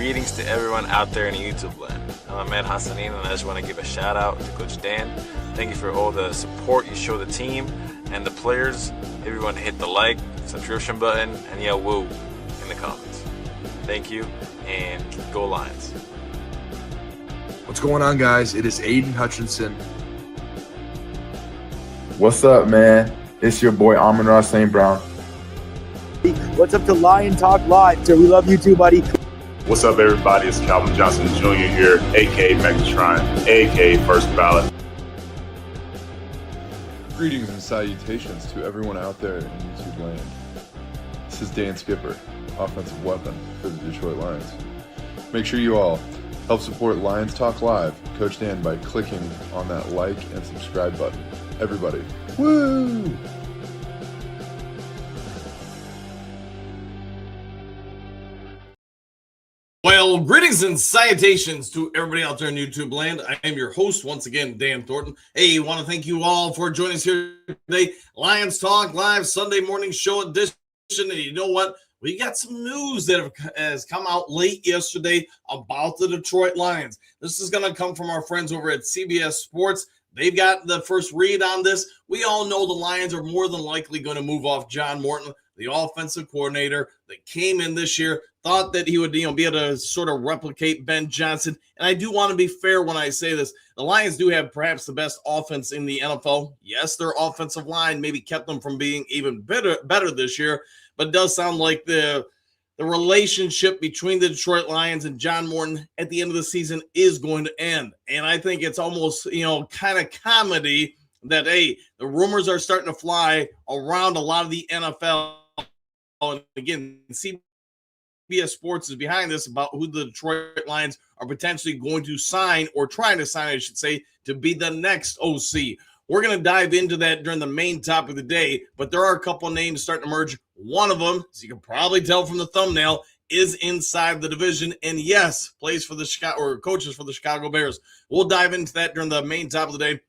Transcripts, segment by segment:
Greetings to everyone out there in the YouTube land. I'm Ahmed Hassanin, and I just want to give a shout out to Coach Dan. Thank you for all the support you show the team and the players. Everyone hit the like, subscription button, and yell woo in the comments. Thank you, and go Lions. What's going on, guys? It is Aiden Hutchinson. What's up, man? It's your boy Amon-Ra St. Brown. What's up to Lion Talk Live? So we love you too, buddy. What's up, everybody? It's Calvin Johnson Jr. here, a.k.a. Megatron, a.k.a. First Ballot. Greetings and salutations to everyone out there in YouTube land. This is Dan Skipper, offensive weapon for the Detroit Lions. Make sure you all help support Lions Talk Live, Coach Dan, by clicking on that like and subscribe button. Everybody, woo! Well, greetings and salutations to everybody out there in YouTube land. I am your host, once again, Dan Thornton. Hey, want to thank you all for joining us here today. Lions Talk Live Sunday morning show edition. And you know what? We got some news that has come out late yesterday about the Detroit Lions. This is going to come from our friends over at CBS Sports. They've got the first read on this. We all know the Lions are more than likely going to move off John Morton, the offensive coordinator that came in this year, thought that he would be able to sort of replicate Ben Johnson. And I do want to be fair when I say this. The Lions do have perhaps the best offense in the NFL. Yes, their offensive line maybe kept them from being even better this year, but it does sound like the relationship between the Detroit Lions and John Morton at the end of the season is going to end. And I think it's almost, kind of comedy that, hey, the rumors are starting to fly around a lot of the NFL. And again, CBS Sports is behind this about who the Detroit Lions are potentially going to sign, or trying to sign, I should say, to be the next OC. We're going to dive into that during the main topic of the day, but there are a couple of names starting to emerge. One of them, as you can probably tell from the thumbnail, is inside the division, and yes, plays for the coaches for the Chicago Bears. We'll dive into that during the main topic of the day.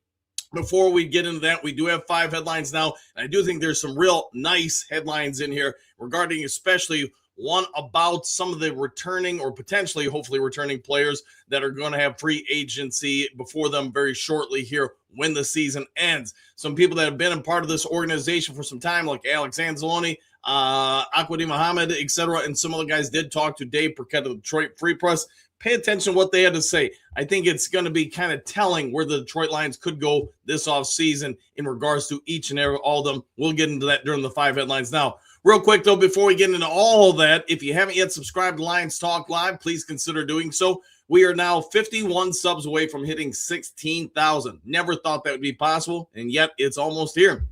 Before we get into that, we do have 5 headlines now, and I do think there's some real nice headlines in here regarding especially one about some of the returning or potentially, hopefully, returning players that are going to have free agency before them very shortly here when the season ends. Some people that have been a part of this organization for some time, like Alex Anzalone, Akwedi Muhammad, etc., and some other guys did talk to Dave Burkett of the Detroit Free Press. Pay attention to what they had to say. I think it's going to be kind of telling where the Detroit Lions could go this offseason in regards to each and every all of them. We'll get into that during the 5 headlines now. Real quick, though, before we get into all of that, if you haven't yet subscribed to Lions Talk Live, please consider doing so. We are now 51 subs away from hitting 16,000. Never thought that would be possible, and yet it's almost here.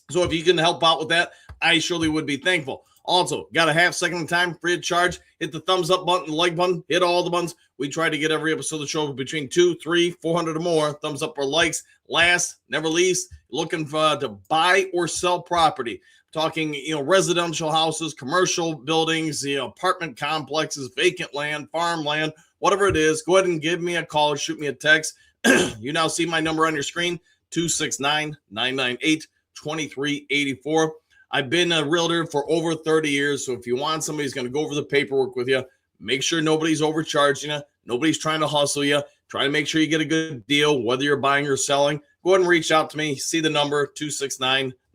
So if you can help out with that, I surely would be thankful. Also, got a half second of time, free of charge. Hit the thumbs up button, the like button, hit all the buttons. We try to get every episode of the show between 200, 300, 400 or more. Thumbs up or likes. Last, never least, looking to buy or sell property. Talking, residential houses, commercial buildings, apartment complexes, vacant land, farmland, whatever it is. Go ahead and give me a call or shoot me a text. You now see my number on your screen, 269-998-2384. I've been a realtor for over 30 years, so if you want somebody who's going to go over the paperwork with you, make sure nobody's overcharging you, nobody's trying to hustle you, try to make sure you get a good deal, whether you're buying or selling. Go ahead and reach out to me. See the number,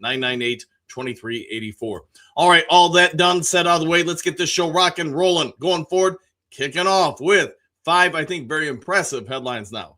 269-998-2384. All right, all that done, set out of the way. Let's get this show rocking, rolling, going forward, kicking off with 5, I think, very impressive headlines now.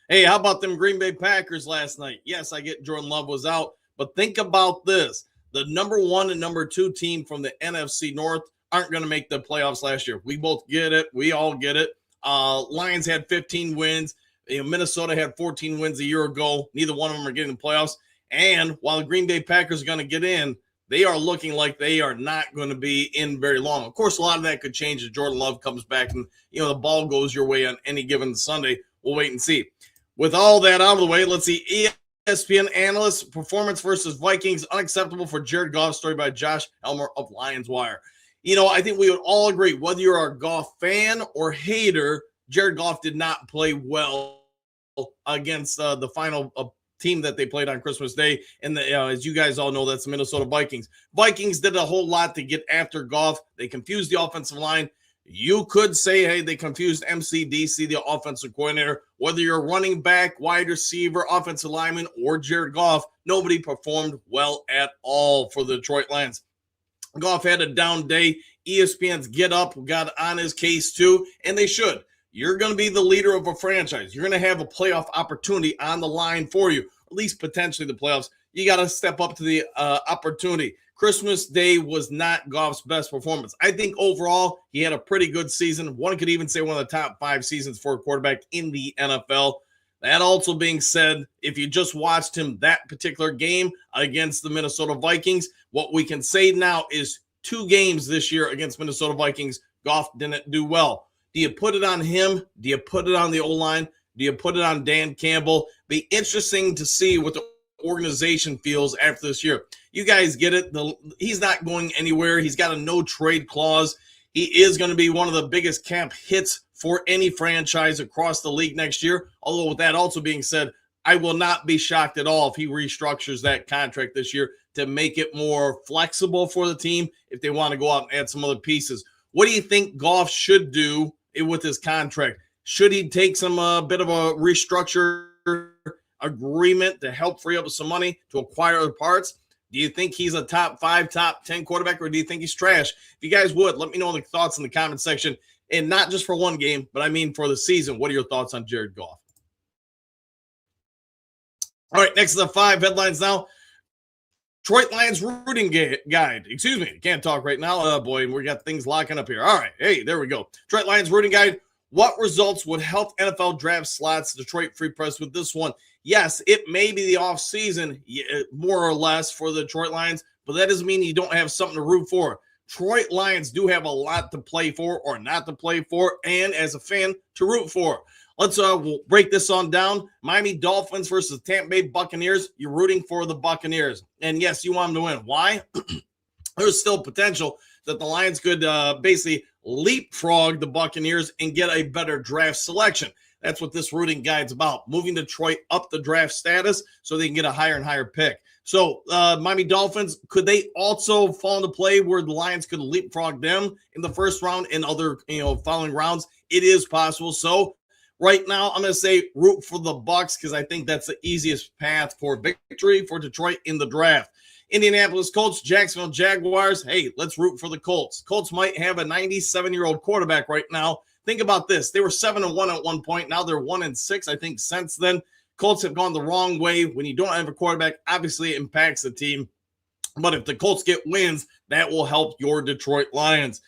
Hey, how about them Green Bay Packers last night? Yes, I get Jordan Love was out, but think about this. The number 1 and number 2 team from the NFC North aren't going to make the playoffs last year. We both get it. We all get it. Lions had 15 wins. Minnesota had 14 wins a year ago. Neither one of them are getting the playoffs. And while the Green Bay Packers are going to get in, they are looking like they are not going to be in very long. Of course, a lot of that could change if Jordan Love comes back and, the ball goes your way on any given Sunday. We'll wait and see. With all that out of the way, let's see. ESPN analyst, performance versus Vikings, unacceptable for Jared Goff, story by Josh Elmer of Lions Wire. I think we would all agree, whether you're a Goff fan or hater, Jared Goff did not play well against the final team that they played on Christmas Day. And as you guys all know, that's the Minnesota Vikings. Vikings did a whole lot to get after Goff. They confused the offensive line. You could say, hey, they confused Mcdc, the offensive coordinator. Whether you're running back, wide receiver, offensive lineman, or Jared Goff, nobody performed well at all for the Detroit Lions. Goff had a down day. ESPN's Get Up got on his case too, and they should. You're going to be the leader of a franchise. You're going to have a playoff opportunity on the line for you, at least potentially the playoffs. You got to step up to the opportunity. Christmas Day was not Goff's best performance. I think overall he had a pretty good season. One could even say one of the top 5 seasons for a quarterback in the NFL. That also being said, if you just watched him that particular game against the Minnesota Vikings, what we can say now is 2 games this year against Minnesota Vikings, Goff didn't do well. Do you put it on him? Do you put it on the O-line? Do you put it on Dan Campbell? Be interesting to see what the organization feels after this year. You guys get it. He's not going anywhere. He's got a no-trade clause. He is going to be one of the biggest cap hits for any franchise across the league next year. Although with that also being said, I will not be shocked at all if he restructures that contract this year to make it more flexible for the team if they want to go out and add some other pieces. What do you think Goff should do with his contract? Should he take some bit of a restructure agreement to help free up some money to acquire other parts? Do you think he's a top 5, top 10 quarterback, or do you think he's trash? If you guys would, let me know the thoughts in the comment section. And not just for one game, but I mean for the season. What are your thoughts on Jared Goff? All right, next to the 5 headlines now. Detroit Lions rooting guide. Excuse me, can't talk right now. Oh, boy, we got things locking up here. All right, hey, there we go. Detroit Lions rooting guide. What results would help NFL draft slots? Detroit Free Press with this one. Yes, it may be the offseason, more or less, for the Detroit Lions, but that doesn't mean you don't have something to root for. Detroit Lions do have a lot to play for or not to play for, and as a fan, to root for. Let's we'll break this on down. Miami Dolphins versus Tampa Bay Buccaneers. You're rooting for the Buccaneers. And yes, you want them to win. Why? There's still potential that the Lions could basically leapfrog the Buccaneers and get a better draft selection. That's what this rooting guide's about, moving Detroit up the draft status so they can get a higher and higher pick. So Miami Dolphins, could they also fall into play where the Lions could leapfrog them in the first round and other following rounds? It is possible. So right now, I'm going to say root for the Bucs because I think that's the easiest path for victory for Detroit in the draft. Indianapolis Colts, Jacksonville Jaguars. Hey, let's root for the Colts. Colts might have a 97-year-old quarterback right now. Think about this. They were 7-1 at one point. Now they're 1-6, I think, since then. Colts have gone the wrong way. When you don't have a quarterback, obviously it impacts the team. But if the Colts get wins, that will help your Detroit Lions.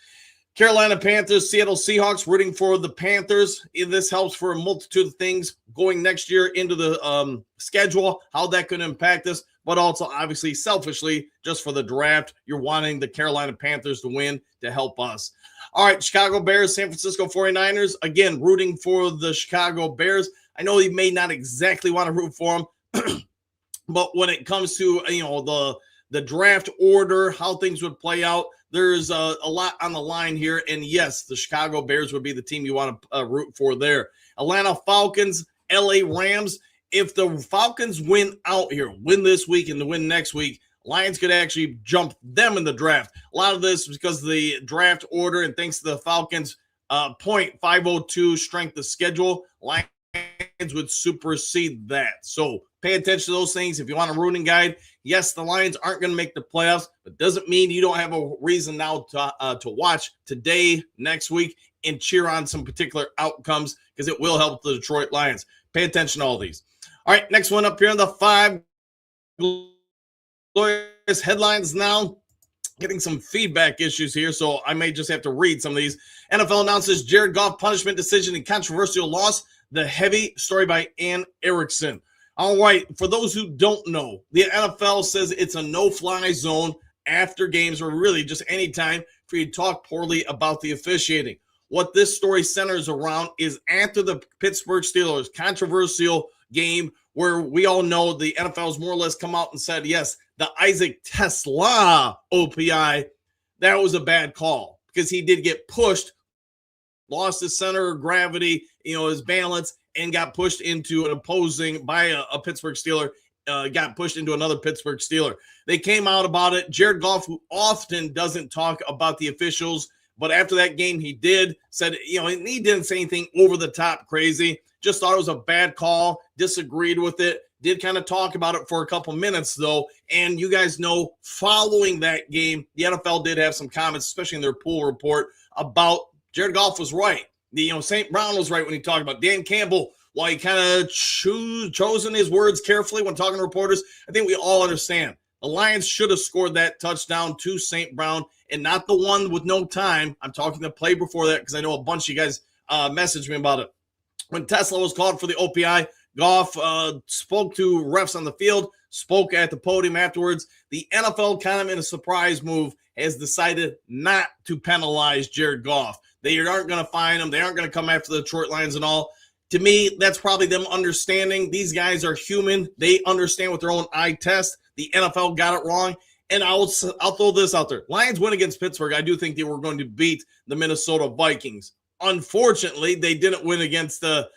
Carolina Panthers, Seattle Seahawks, rooting for the Panthers. This helps for a multitude of things going next year into the schedule, how that could impact us, but also obviously selfishly, just for the draft, you're wanting the Carolina Panthers to win to help us. All right, Chicago Bears, San Francisco 49ers, again, rooting for the Chicago Bears. I know you may not exactly want to root for them, but when it comes to, the draft order, how things would play out, there's a lot on the line here. And yes, the Chicago Bears would be the team you want to root for there. Atlanta Falcons, LA Rams. If the Falcons win out here, win this week and win next week, Lions could actually jump them in the draft. A lot of this is because of the draft order and thanks to the Falcons' .502 strength of schedule, Lions would supersede that. So pay attention to those things. If you want a rooting guide, yes, the Lions aren't going to make the playoffs, but doesn't mean you don't have a reason now to watch today, next week, and cheer on some particular outcomes because it will help the Detroit Lions. Pay attention to all these. All right, next one up here on the 5 glorious headlines now. Getting some feedback issues here, so I may just have to read some of these. NFL announces Jared Goff punishment decision and controversial loss. The heavy story by Ann Erickson. All right, for those who don't know, the NFL says it's a no-fly zone after games or really just any time for you to talk poorly about the officiating. What this story centers around is after the Pittsburgh Steelers controversial game where we all know the NFL has more or less come out and said, yes, the Isaac Tesla OPI, that was a bad call because he did get pushed, lost his center of gravity, his balance, and got pushed into an opposing by a Pittsburgh Steeler got pushed into another Pittsburgh Steeler. They came out about it. Jared Goff, who often doesn't talk about the officials, but after that game he did, said, he didn't say anything over the top crazy, just thought it was a bad call, disagreed with it, did kind of talk about it for a couple minutes though. And you guys know, following that game, the NFL did have some comments, especially in their pool report, about Jared Goff was right. St. Brown was right when he talked about Dan Campbell. While he kind of chosen his words carefully when talking to reporters, I think we all understand the Lions should have scored that touchdown to St. Brown and not the one with no time. I'm talking the play before that because I know a bunch of you guys messaged me about it. When Tesla was called for the OPI, Goff spoke to refs on the field, spoke at the podium afterwards. The NFL, kind of in a surprise move, has decided not to penalize Jared Goff. They aren't going to fine him. They aren't going to come after the Detroit Lions and all. To me, that's probably them understanding these guys are human. They understand with their own eye test. The NFL got it wrong. And I'll throw this out there. Lions win against Pittsburgh. I do think they were going to beat the Minnesota Vikings. Unfortunately, they didn't win against the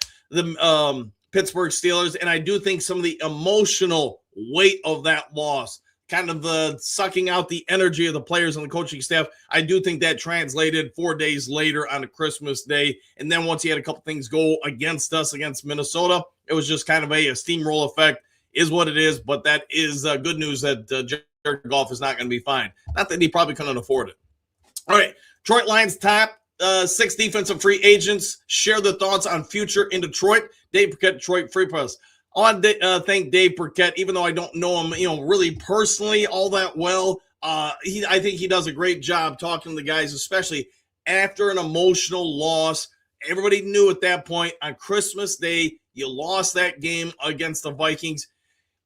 Pittsburgh Steelers. And I do think some of the emotional weight of that loss, kind of the sucking out the energy of the players and the coaching staff, I do think that translated 4 days later on a Christmas Day. And then once he had a couple things go against us, against Minnesota, it was just kind of a steamroll effect, is what it is. But that is good news that Jared Goff is not going to be fine. Not that he probably couldn't afford it. All right, Detroit Lions top 6 defensive free agents share their thoughts on future in Detroit. Dave Burkett, Detroit Free Press. I want to thank Dave Burkett, even though I don't know him, really personally all that well. I think he does a great job talking to the guys, especially after an emotional loss. Everybody knew at that point on Christmas Day, you lost that game against the Vikings.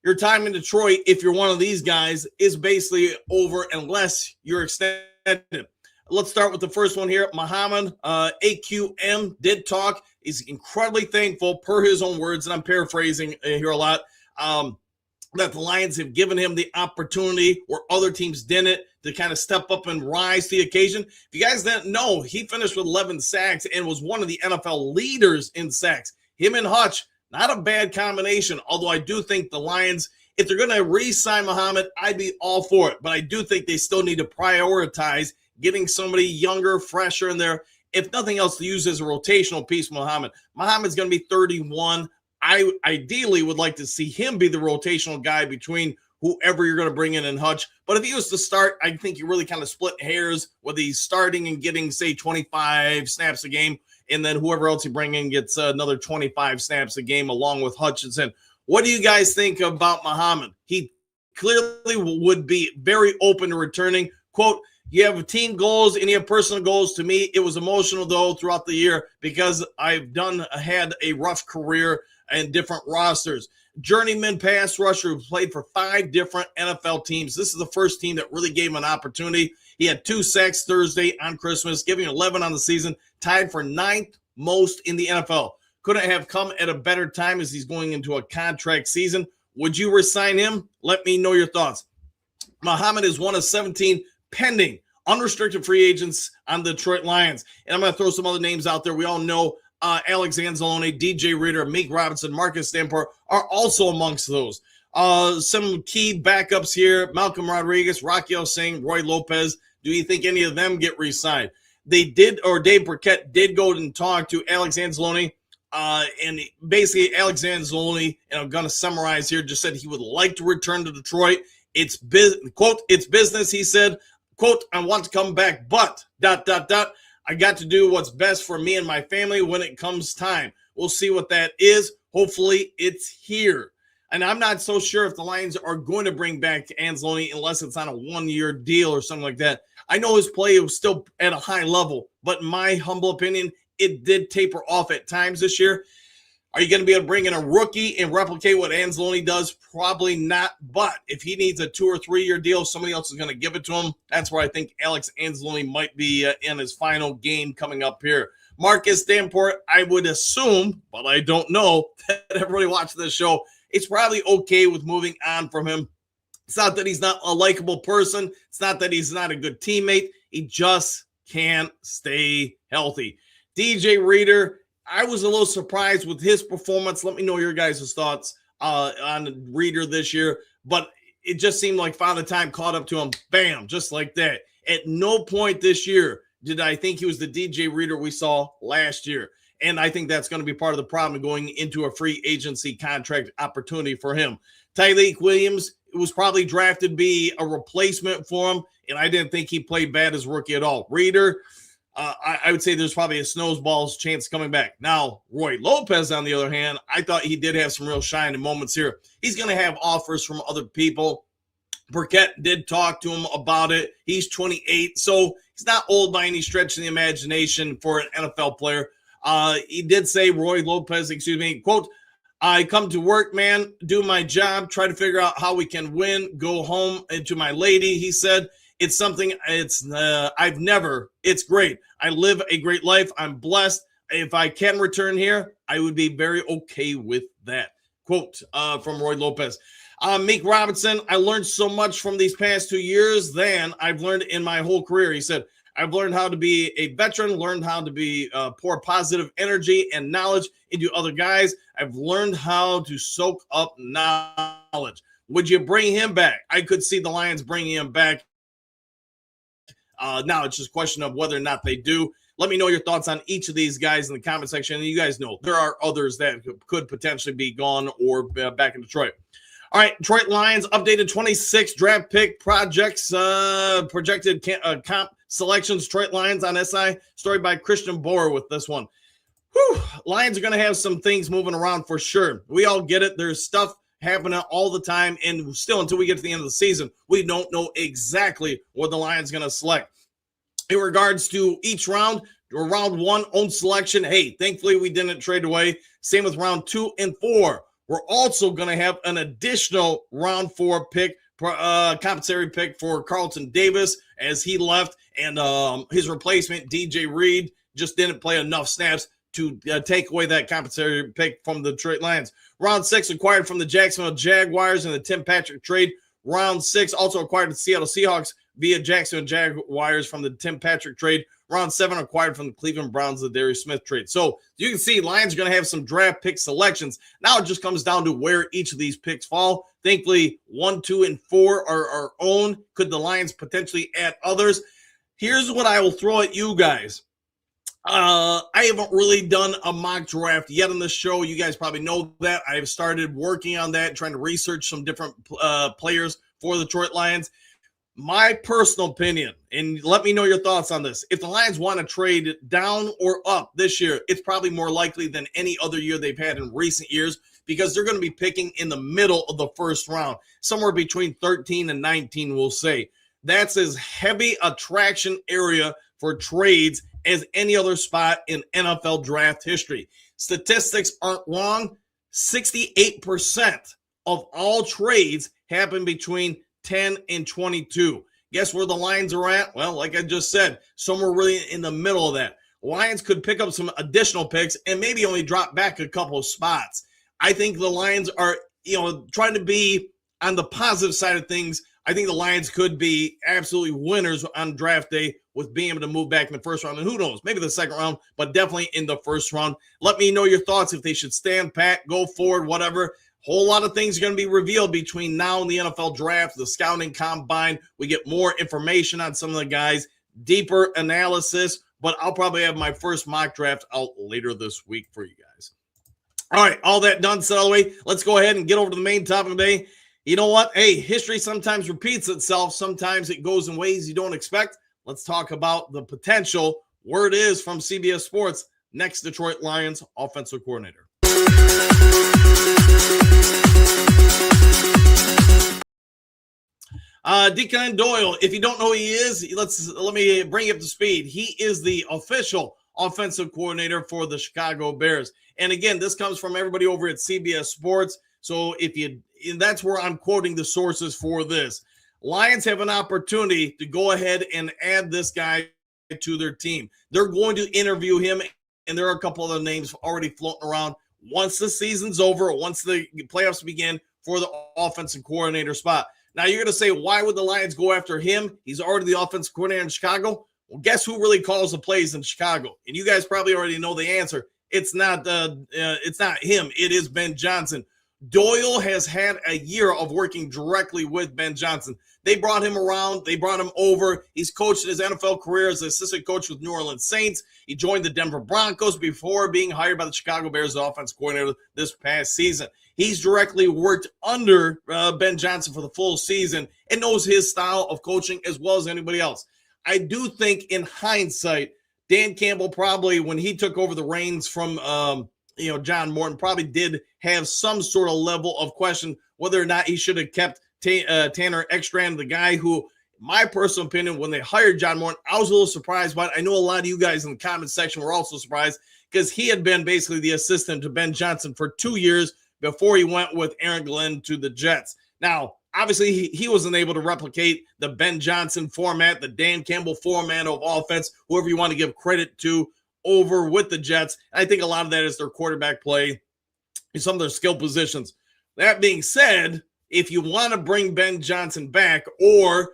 Your time in Detroit, if you're one of these guys, is basically over unless you're extended. Let's start with the first one here. Muhammad, AQM, did talk. He's incredibly thankful, per his own words, and I'm paraphrasing here a lot, that the Lions have given him the opportunity where other teams didn't to kind of step up and rise to the occasion. If you guys didn't know, he finished with 11 sacks and was one of the NFL leaders in sacks. Him and Hutch, not a bad combination, although I do think the Lions, if they're going to re-sign Muhammad, I'd be all for it. But I do think they still need to prioritize getting somebody younger, fresher in there, if nothing else, to use as a rotational piece. Muhammad's going to be 31. I ideally would like to see him be the rotational guy between whoever you're going to bring in Hutch. But if he was to start, I think you really kind of split hairs, whether he's starting and getting, say, 25 snaps a game, and then whoever else you bring in gets another 25 snaps a game along with Hutchinson. What do you guys think about Muhammad? He clearly would be very open to returning. Quote, you have team goals and you have personal goals. To me, it was emotional, though, throughout the year because I've had a rough career and different rosters. Journeyman pass rusher who played for 5 different NFL teams. This is the first team that really gave him an opportunity. He had 2 sacks Thursday on Christmas, giving 11 on the season, tied for 9th most in the NFL. Couldn't have come at a better time as he's going into a contract season. Would you resign him? Let me know your thoughts. Muhammad is one of 17 pending unrestricted free agents on the Detroit Lions. And I'm going to throw some other names out there. We all know Alex Anzalone, DJ Reader, Meek Robinson, Marcus Davenport are also amongst those. Some key backups here, Malcolm Rodriguez, Raquel Singh, Roy Lopez. Do you think any of them get re-signed? They did, or Dave Burkett did go and talk to Alex Anzalone. And basically Alex Anzalone, and I'm going to summarize here, just said he would like to return to Detroit. It's quote, it's business, he said. Quote, I want to come back, but ... I got to do what's best for me and my family when it comes time. We'll see what that is. Hopefully it's here. And I'm not so sure if the Lions are going to bring back Anzalone unless it's on a 1-year deal or something like that. I know his play was still at a high level, but in my humble opinion, it did taper off at times this year. Are you going to be able to bring in a rookie and replicate what Anzalone does? Probably not. But if he needs a 2 or 3 year deal, somebody else is going to give it to him. That's where I think Alex Anzalone might be in his final game coming up here. Marcus Davenport, I would assume, but I don't know, that everybody watching this show, it's probably okay with moving on from him. It's not that he's not a likable person. It's not that he's not a good teammate. He just can't stay healthy. DJ Reader, I was a little surprised with his performance. Let me know your guys' thoughts on Reader this year, but it just seemed like Father Time caught up to him, bam, just like that. At no point this year did I think he was the DJ Reader we saw last year. And I think that's going to be part of the problem going into a free agency contract opportunity for him. Tyleik Williams was probably drafted to be a replacement for him, and I didn't think he played bad as rookie at all. Reader, I would say there's probably a snowball's chance coming back. Now, Roy Lopez, on the other hand, I thought he did have some real shining moments here. He's going to have offers from other people. Burkett did talk to him about it. He's 28, so he's not old by any stretch of the imagination for an NFL player. He did say, Roy Lopez, quote, I come to work, man, do my job, try to figure out how we can win, go home to my lady. He said, it's something it's great. I live a great life. I'm blessed. If I can return here, I would be very okay with that. Quote from Roy Lopez. Meek Robinson, I learned so much from these past 2 years than I've learned in my whole career. He said, I've learned how to be a veteran, learned how to be pour positive energy and knowledge into other guys. I've learned how to soak up knowledge. Would you bring him back? I could see the Lions bringing him back. Now it's just a question of whether or not they do. Let me know your thoughts on each of these guys in the comment section. And you guys know there are others that could potentially be gone or back in Detroit. All right, Detroit Lions updated 26 draft pick projects, projected comp selections. Detroit Lions on SI, story by Christian Boer with this one. Whew, Lions are going to have some things moving around for sure. We all get it. There's stuff happening all the time, and still until we get to the end of the season, we don't know exactly what the Lions are going to select. In regards to each round, round 1 own selection, hey, thankfully we didn't trade away. Same with round 2 and 4. We're also going to have an additional round 4 pick, compensatory pick for Carlton Davis as he left, and his replacement, DJ Reed, just didn't play enough snaps to take away that compensatory pick from the Detroit Lions. Round 6 acquired from the Jacksonville Jaguars in the Tim Patrick trade. Round 6 also acquired the Seattle Seahawks via Jacksonville Jaguars from the Tim Patrick trade. Round 7 acquired from the Cleveland Browns, the Darius Smith trade. So you can see Lions are going to have some draft pick selections. Now it just comes down to where each of these picks fall. Thankfully, 1, 2, and 4 are our own. Could the Lions potentially add others? Here's what I will throw at you guys. I haven't really done a mock draft yet on this show. You guys probably know that. I've started working on that, trying to research some different players for the Detroit Lions. My personal opinion, and let me know your thoughts on this. If the Lions want to trade down or up this year, it's probably more likely than any other year they've had in recent years because they're going to be picking in the middle of the first round, somewhere between 13 and 19, we'll say. That's as heavy attraction area for trades as any other spot in NFL draft history. Statistics aren't wrong. 68% of all trades happen between 10 and 22. Guess where the Lions are at? Well, like I just said, somewhere really in the middle of that. Lions could pick up some additional picks and maybe only drop back a couple of spots. I think the Lions are, trying to be on the positive side of things. I think the Lions could be absolutely winners on draft day with being able to move back in the first round. And who knows, maybe the second round, but definitely in the first round. Let me know your thoughts if they should stand pat, go forward, whatever. Whole lot of things are going to be revealed between now and the NFL draft, the scouting combine. We get more information on some of the guys, deeper analysis, but I'll probably have my first mock draft out later this week for you guys. All right, all that done, set all the way. Let's go ahead and get over to the main topic of the day. You know what? Hey, history sometimes repeats itself. Sometimes it goes in ways you don't expect. Let's talk about the potential. Word is from CBS Sports, next Detroit Lions offensive coordinator. Deacon Doyle, if you don't know who he is, let me bring you up to speed. He is the official offensive coordinator for the Chicago Bears. And again, this comes from everybody over at CBS Sports. So that's where I'm quoting the sources for this. Lions have an opportunity to go ahead and add this guy to their team. They're going to interview him, and there are a couple other names already floating around. Once the season's over, once the playoffs begin for the offensive coordinator spot. Now, you're going to say, why would the Lions go after him? He's already the offensive coordinator in Chicago. Well, guess who really calls the plays in Chicago? And you guys probably already know the answer. It's not him. It is Ben Johnson. Doyle has had a year of working directly with Ben Johnson. They brought him around. They brought him over. He's coached his NFL career as an assistant coach with New Orleans Saints. He joined the Denver Broncos before being hired by the Chicago Bears offense coordinator this past season. He's directly worked under Ben Johnson for the full season and knows his style of coaching as well as anybody else. I do think in hindsight, Dan Campbell probably, when he took over the reins from John Morton, probably did have some sort of level of question whether or not he should have kept Tanner Ekstrand, the guy who, my personal opinion, when they hired John Morton, I was a little surprised by it. I know a lot of you guys in the comment section were also surprised because he had been basically the assistant to Ben Johnson for 2 years before he went with Aaron Glenn to the Jets. Now, obviously, he wasn't able to replicate the Ben Johnson format, the Dan Campbell format of offense, whoever you want to give credit to, over with the Jets. I think a lot of that is their quarterback play and some of their skill positions. That being said, if you want to bring Ben Johnson back, or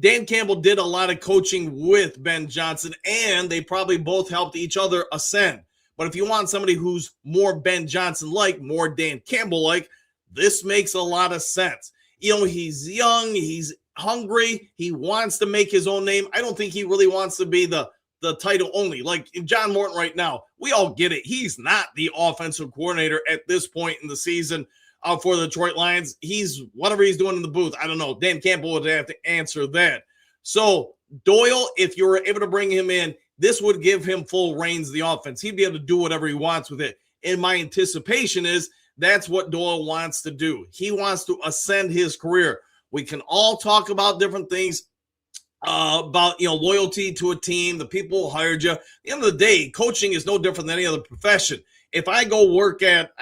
Dan Campbell did a lot of coaching with Ben Johnson, and they probably both helped each other ascend. But if you want somebody who's more Ben Johnson-like, more Dan Campbell-like, this makes a lot of sense. He's young, he's hungry, he wants to make his own name. I don't think he really wants to be the title only. Like John Morton right now, we all get it. He's not the offensive coordinator at this point in the season for the Detroit Lions. He's whatever he's doing in the booth. I don't know. Dan Campbell would have to answer that. So Doyle, if you were able to bring him in, this would give him full reins of the offense. He'd be able to do whatever he wants with it. And my anticipation is that's what Doyle wants to do. He wants to ascend his career. We can all talk about different things about loyalty to a team, the people who hired you. At the end of the day, coaching is no different than any other profession. If I go work at,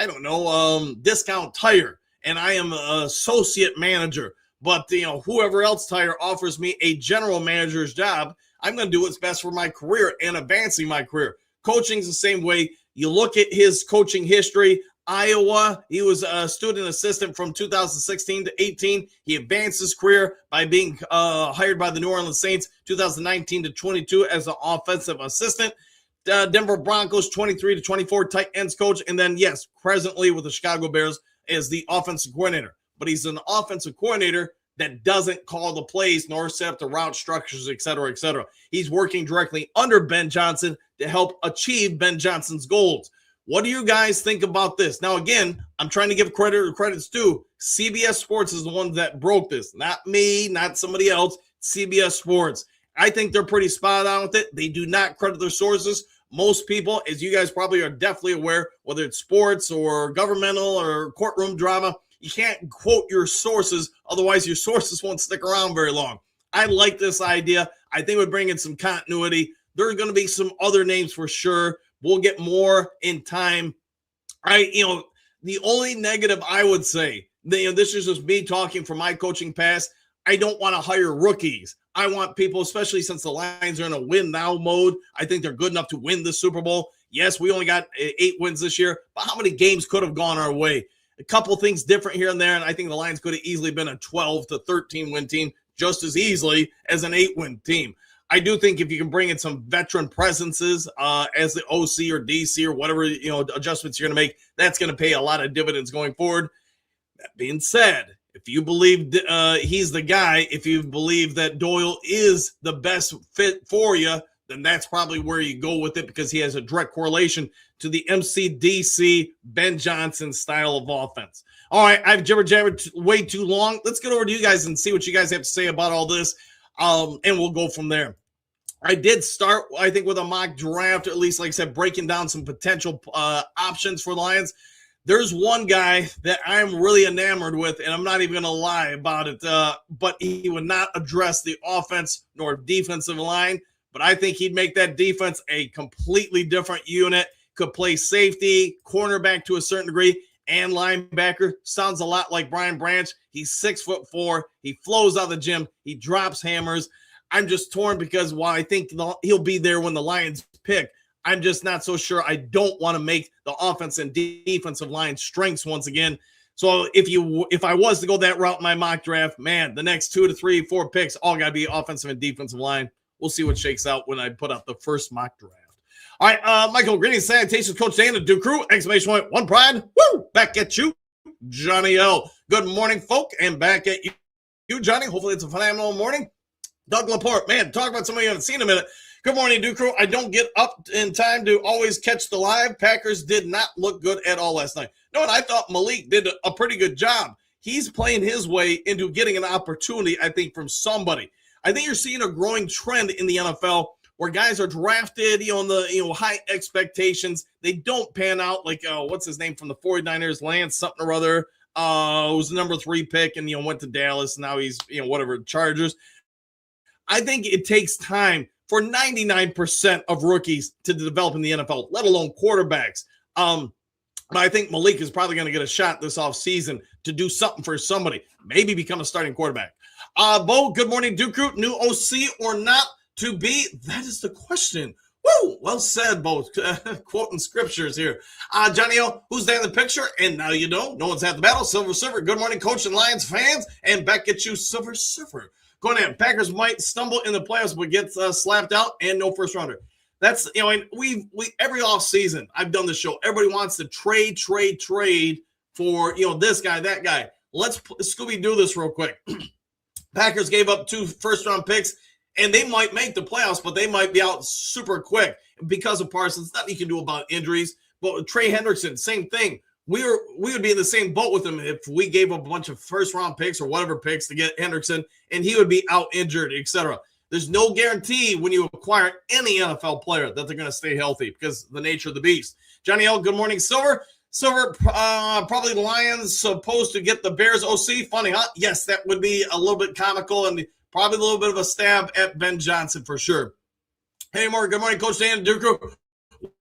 Discount Tire, and I am an associate manager, but whoever else Tire offers me a general manager's job, I'm going to do what's best for my career and advancing my career. Coaching is the same way. You look at his coaching history. Iowa, he was a student assistant from 2016 to 18. He advanced his career by being hired by the New Orleans Saints 2019 to 22 as an offensive assistant. Denver Broncos 23 to 24 tight ends coach. And then, yes, presently with the Chicago Bears as the offensive coordinator. But he's an offensive coordinator that doesn't call the plays nor set up the route structures, et cetera, et cetera. He's working directly under Ben Johnson to help achieve Ben Johnson's goals. What do you guys think about this? Now, again, I'm trying to give credit where credit's due. CBS Sports is the one that broke this. Not me, not somebody else. CBS Sports. I think they're pretty spot on with it. They do not credit their sources. Most people, as you guys probably are definitely aware, whether it's sports or governmental or courtroom drama, you can't quote your sources. Otherwise, your sources won't stick around very long. I like this idea. I think it would bring in some continuity. There's going to be some other names for sure. We'll get more in time. The only negative I would say, this is just me talking from my coaching past. I don't want to hire rookies. I want people, especially since the Lions are in a win now mode. I think they're good enough to win the Super Bowl. Yes, we only got 8 wins this year, but how many games could have gone our way? A couple things different here and there, and I think the Lions could have easily been a 12 to 13 win team just as easily as an 8-win team. I do think if you can bring in some veteran presences as the OC or DC or whatever adjustments you're going to make, that's going to pay a lot of dividends going forward. That being said, if you believe he's the guy, if you believe that Doyle is the best fit for you, then that's probably where you go with it because he has a direct correlation to the MCDC Ben Johnson style of offense. All right, I've jabbered way too long. Let's get over to you guys and see what you guys have to say about all this. And we'll go from there. I did start, I think, with a mock draft, or at least, like I said, breaking down some potential options for the Lions. There's one guy that I'm really enamored with, and I'm not even going to lie about it, but he would not address the offense nor defensive line, but I think he'd make that defense a completely different unit, could play safety, cornerback to a certain degree, and linebacker. Sounds a lot like Brian Branch. He's 6'4". He flows out of the gym. He drops hammers. I'm just torn because while I think he'll be there when the Lions pick, I'm just not so sure. I don't want to make the offense and defensive line strengths once again. So if I was to go that route in my mock draft, man, the next 2 to 3, 4 picks all got to be offensive and defensive line. We'll see what shakes out when I put out the first mock draft. All right, Michael, greetings, salutations, Coach Dan, the Duke Crew, exclamation point, one pride, woo, back at you, Johnny L. Good morning, folk, and back at you, Johnny. Hopefully it's a phenomenal morning. Doug Laporte, man, talk about somebody you haven't seen in a minute. Good morning, Duke Crew. I don't get up in time to always catch the live. Packers did not look good at all last night. No, and I thought Malik did a pretty good job. He's playing his way into getting an opportunity, I think, from somebody. I think you're seeing a growing trend in the NFL where guys are drafted, on the high expectations. They don't pan out like what's his name from the 49ers, Lance something or other. Was the number 3 pick and went to Dallas. Now he's whatever, Chargers. I think it takes time for 99% of rookies to develop in the NFL, let alone quarterbacks. But I think Malik is probably going to get a shot this offseason to do something for somebody, maybe become a starting quarterback. Bo, good morning, Duke Crew. New OC or not to be? That is the question. Woo! Well said, Bo. Quoting scriptures here. Johnny O, who's there in the picture? And now you know. No one's at the battle. Silver. Good morning, Coach and Lions fans. And back at you, Silver. Going in. Packers might stumble in the playoffs, but get slapped out and no first rounder. That's, and we every offseason, I've done the show. Everybody wants to trade for, this guy, that guy. Let's Scooby do this real quick. Packers gave up 2 first-round picks, and they might make the playoffs, but they might be out super quick because of Parsons. Nothing you can do about injuries. But Trey Hendrickson, same thing. We would be in the same boat with him if we gave up a bunch of first-round picks or whatever picks to get Hendrickson, and he would be out injured, etc. There's no guarantee when you acquire any NFL player that they're going to stay healthy because of the nature of the beast. Johnny L, good morning, Silver. Probably the Lions supposed to get the Bears OC. Funny, huh? Yes, that would be a little bit comical and probably a little bit of a stab at Ben Johnson for sure. Hey, good morning, Coach Dan and Duke Crew.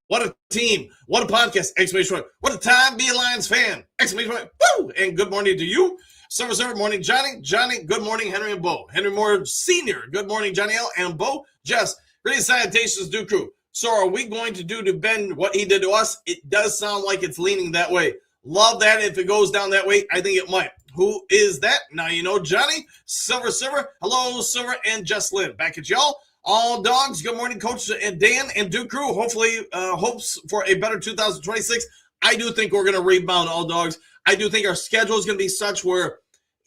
What a team. What a podcast. Exclamation point. What a time. Be a Lions fan. Exclamation point. Woo! And good morning to you. Silver, morning, Johnny. Johnny, good morning, Henry and Bo. Henry Moore Sr., good morning, Johnny L. And Bo. Jess, great salutations, Duke Crew. So are we going to do to Ben what he did to us? It does sound like it's leaning that way. Love that. If it goes down that way, I think it might. Who is that? Now you know, Johnny. Silver. Hello, Silver and Jess Lynn. Back at y'all. All dogs, good morning, Coach and Dan and Duke Crew. Hopefully, hopes for a better 2026. I do think we're going to rebound, all dogs. I do think our schedule is going to be such where,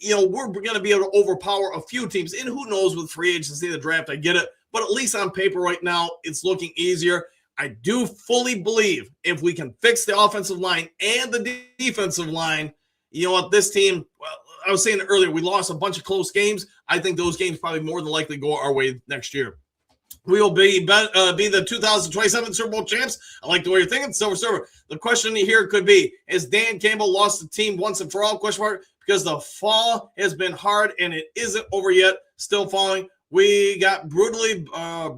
we're going to be able to overpower a few teams. And who knows with free agency, the draft, I get it. But at least on paper right now, it's looking easier. I do fully believe if we can fix the offensive line and the defensive line, this team, well, I was saying earlier, we lost a bunch of close games. I think those games probably more than likely go our way next year. We will be the 2027 Super Bowl champs. I like the way you're thinking. Silver. The question here could be, has Dan Campbell lost the team once and for all? Question mark. Because the fall has been hard and it isn't over yet. Still falling. We got brutally